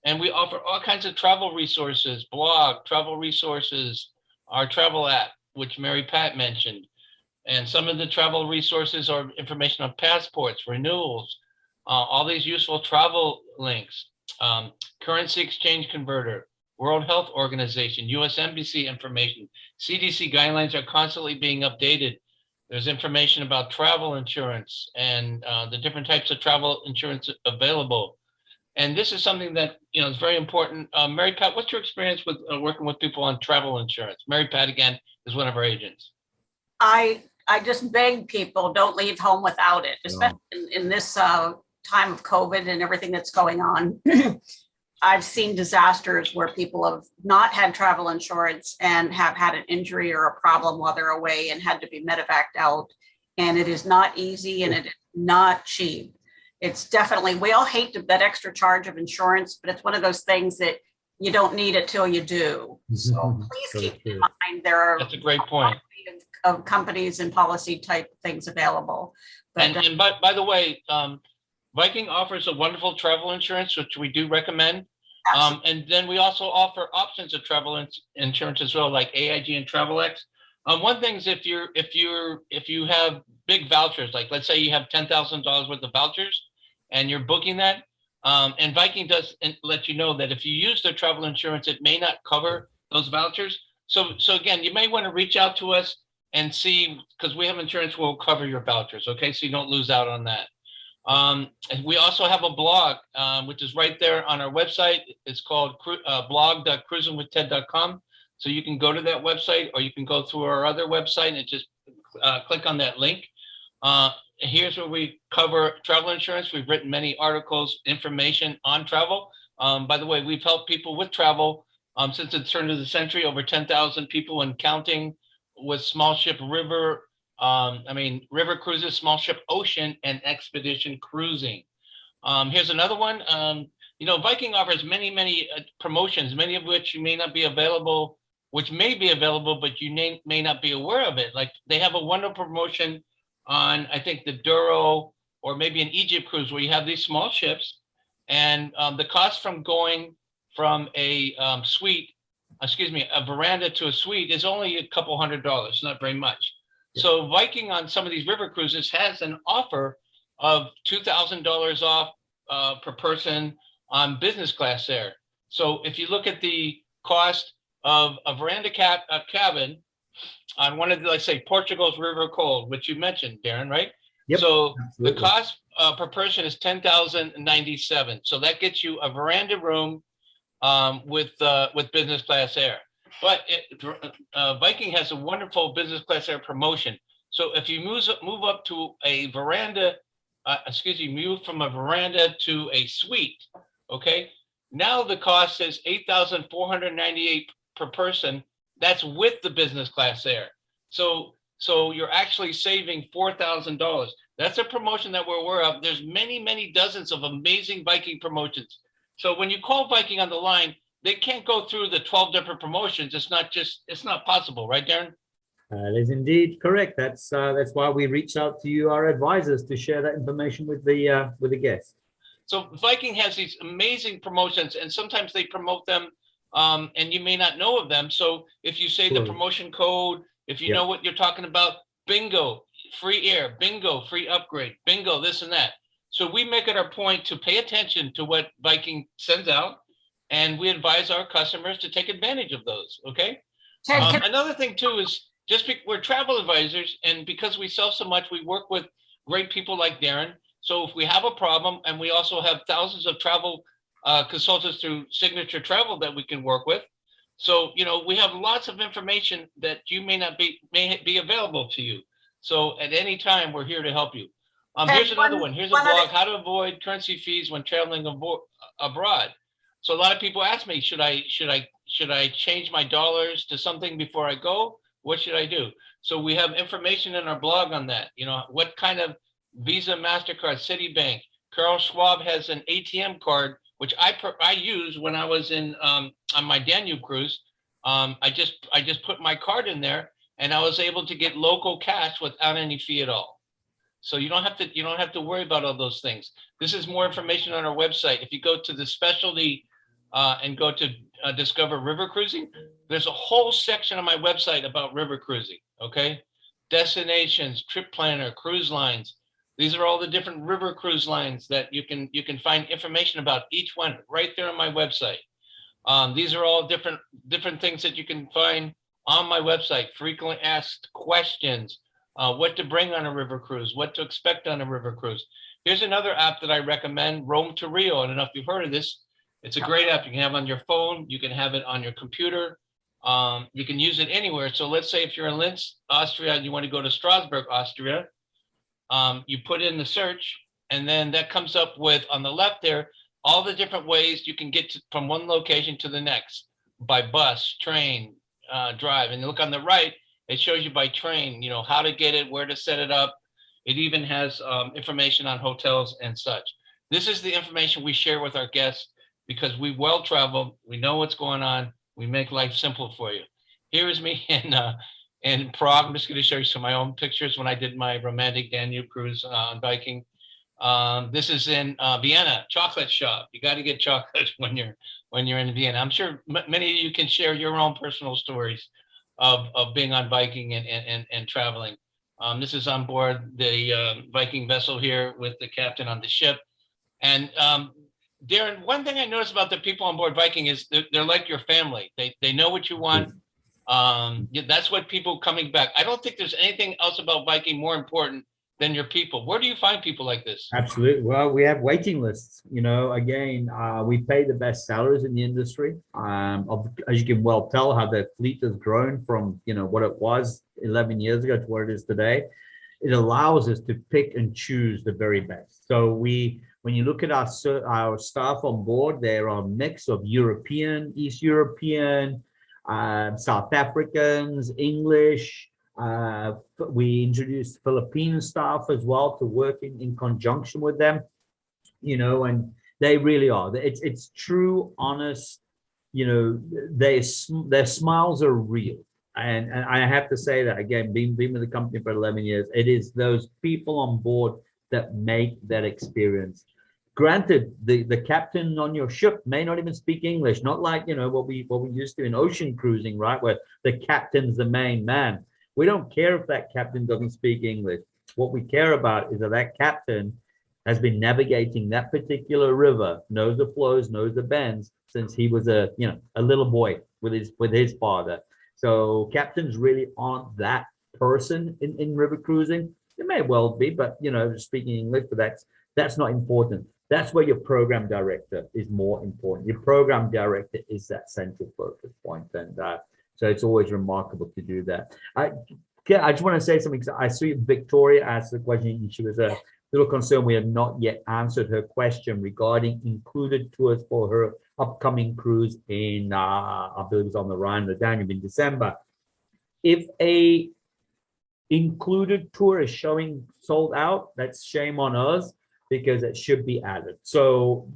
And we offer all kinds of travel resources, blog, travel resources, our travel app, which Mary Pat mentioned. And some of the travel resources are information on passports, renewals, all these useful travel links, currency exchange converter, World Health Organization, US Embassy information, CDC guidelines are constantly being updated. There's information about travel insurance and the different types of travel insurance available. And this is something that, is very important. Mary Pat, what's your experience with working with people on travel insurance? Mary Pat, again, is one of our agents. I just beg people, don't leave home without it, especially in this time of COVID and everything that's going on. I've seen disasters where people have not had travel insurance and have had an injury or a problem while they're away and had to be medevaced out. And it is not easy and it is not cheap. It's definitely, we all hate that extra charge of insurance, but it's one of those things that you don't need it till you do. So please keep in mind there are That's a great point. Of companies and policy type things available. But, and by the way, Viking offers a wonderful travel insurance, which we do recommend. And then we also offer options of travel insurance as well, like AIG and TravelX. One thing is if you have big vouchers, like let's say you have $10,000 worth of vouchers and you're booking that, and Viking does let you know that if you use their travel insurance, it may not cover those vouchers. So again, you may want to reach out to us and see, because we have insurance will cover your vouchers. Okay, so you don't lose out on that. And we also have a blog, which is right there on our website. It's called blog.cruisinwithted.com. So you can go to that website, or you can go through our other website and just click on that link. Here's where we cover travel insurance. We've written many articles, information on travel. By the way, we've helped people with travel since the turn of the century, over 10,000 people and counting, with small ship river, river cruises, small ship ocean, and expedition cruising. Here's another one. Viking offers many promotions, many of which may be available, but you may not be aware of it. Like they have a wonderful promotion on, I think, the Douro or maybe an Egypt cruise, where you have these small ships, and the cost from going from a veranda to a suite is only a couple $100, not very much. So Viking on some of these river cruises has an offer of $2,000 off per person on business class there. So if you look at the cost of a veranda cabin on one of the, let's say, Portugal's River Cold, which you mentioned, Darren, right? Yep, so absolutely. The cost per person is $10,097. So that gets you a veranda room with business class air. But Viking has a wonderful business class air promotion. So if you move up to a veranda, move from a veranda to a suite, okay? Now the cost is $8,498 per person. That's with the business class air. So you're actually saving $4,000. That's a promotion that we're aware of. There's many dozens of amazing Viking promotions. So when you call Viking on the line, they can't go through the 12 different promotions. It's not possible, right, Darren? That is indeed correct. That's why we reach out to you, our advisors, to share that information with the guests. So Viking has these amazing promotions, and sometimes they promote them, and you may not know of them. So if you say the Sure. promotion code, if you Yeah. know what you're talking about, bingo, free air, bingo, free upgrade, bingo, this and that. So we make it our point to pay attention to what Viking sends out, and we advise our customers to take advantage of those. Okay. Ted, can Another thing too is we're travel advisors, and because we sell so much, we work with great people like Darren. So if we have a problem, and we also have thousands of travel consultants through Signature Travel that we can work with. So, you know, we have lots of information that you may be available to you. So at any time, we're here to help you. Here's another one. Here's a blog, how to avoid currency fees when traveling abroad. So a lot of people ask me, should I change my dollars to something before I go? What should I do? So we have information in our blog on that. You know, what kind of Visa, MasterCard, Citibank. Carl Schwab has an ATM card, which I used when I was on my Danube cruise. I just put my card in there, and I was able to get local cash without any fee at all. So you don't have to worry about all those things. This is more information on our website. If you go to the specialty and go to Discover River Cruising, there's a whole section on my website about river cruising. Okay, destinations, trip planner, cruise lines. These are all the different river cruise lines that you can find information about each one right there on my website. These are all different things that you can find on my website. Frequently asked questions, what to bring on a river cruise, what to expect on a river cruise. Here's another app that I recommend, Rome to Rio. I don't know if you've heard of this. It's a great app. You can have on your phone. You can have it on your computer. You can use it anywhere. So let's say if you're in Linz, Austria, and you want to go to Strasbourg, Austria, you put in the search, and then that comes up with, on the left there, all the different ways you can get from one location to the next, by bus, train, drive. And you look on the right, it shows you by train, you know, how to get it, where to set it up. It even has information on hotels and such. This is the information we share with our guests because we well travel, we know what's going on, we make life simple for you. Here is me in Prague. I'm just going to show you some of my own pictures when I did my romantic Danube cruise on Viking. This is in Vienna, chocolate shop. You got to get chocolate when you're in Vienna. I'm sure many of you can share your own personal stories of being on Viking and traveling. This is on board the Viking vessel here with the captain on the ship. And Darren, one thing I noticed about the people on board Viking is they're like your family. They know what you want. That's what people coming back. I don't think there's anything else about Viking more important than your people. Where do you find people like this? Absolutely. Well, we have waiting lists. You know, again, we pay the best salaries in the industry. As you can well tell, how the fleet has grown from, you know, what it was 11 years ago to what it is today. It allows us to pick and choose the very best. So when you look at our staff on board, they're a mix of European, East European, South Africans, English. We introduced Philippine staff as well to work in conjunction with them, you know, and they really are. It's true, honest, you know, their smiles are real. And I have to say that again, being with the company for 11 years, it is those people on board that make that experience. Granted, the captain on your ship may not even speak English, not like, you know, what we used to in ocean cruising, right, where the captain's the main man. We don't care if that captain doesn't speak English. What we care about is that captain has been navigating that particular river, knows the flows, knows the bends since he was a little boy with his father. So captains really aren't that person in river cruising. It may well be, but you know, speaking English, but that's not important. That's where your program director is more important. Your program director is that central focus point, and so it's always remarkable to do that. I just want to say something. I see Victoria asked the question. She was a little concerned we have not yet answered her question regarding included tours for her upcoming cruise in, I believe it's on the Rhine, the Danube in December. If a included tour is showing sold out, that's shame on us because it should be added. So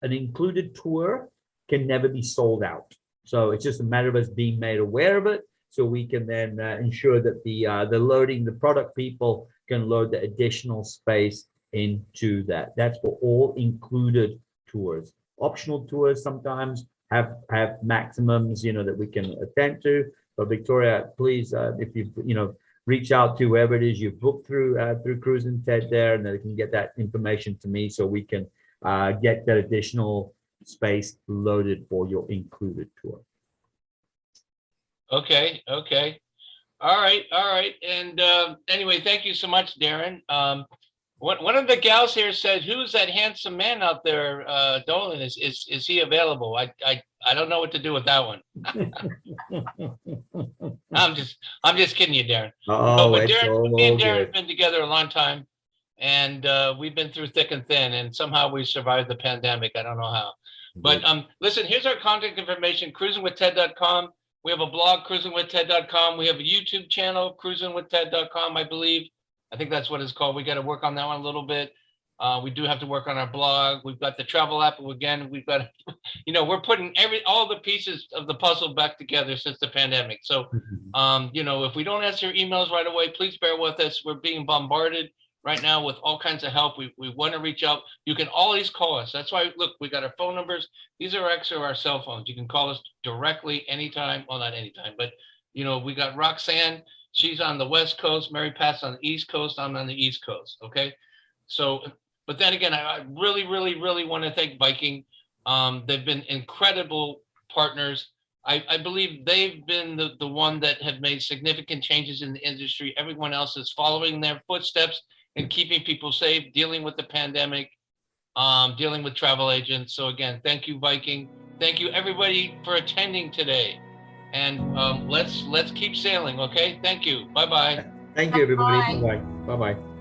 an included tour can never be sold out. So it's just a matter of us being made aware of it, so we can then ensure that the loading, the product people can load the additional space into that. That's for all included tours. Optional tours sometimes have maximums, that we can attend to. But Victoria, please, if you reach out to whoever it is you booked through Cruisin Ted there, and they can get that information to me so we can get that additional space loaded for your included tour. Okay. All right. And anyway, thank you so much, Darren. One of the gals here said, "Who's that handsome man out there, Dolan? Is he available?" I don't know what to do with that one. I'm just kidding you, Darren. Oh, but it's Darren, me and Darren good. have been together a long time, and we've been through thick and thin, and somehow we survived the pandemic. I don't know how. But listen, here's our contact information: cruisinwithted.com. We have a blog, cruisinwithted.com. We have a YouTube channel, cruisinwithted.com, I believe. I think that's what it's called. We got to work on that one a little bit. We do have to work on our blog. We've got the travel app. Again, we've got, we're putting all the pieces of the puzzle back together since the pandemic. So, if we don't answer your emails right away, please bear with us. We're being bombarded right now with all kinds of help. We want to reach out. You can always call us. That's why, look, we got our phone numbers. These are actually our cell phones. You can call us directly anytime. Well, not anytime, but, we got Roxanne. She's on the West Coast. Mary Pat's on the East Coast. I'm on the East Coast. Okay. So, but then again, I really, really, really want to thank Viking. They've been incredible partners. I believe they've been the one that have made significant changes in the industry. Everyone else is following their footsteps and keeping people safe, dealing with the pandemic, dealing with travel agents. So again, thank you, Viking. Thank you, everybody, for attending today. And let's keep sailing, okay? Thank you. Bye-bye. Thank you, everybody. Bye-bye. Bye-bye.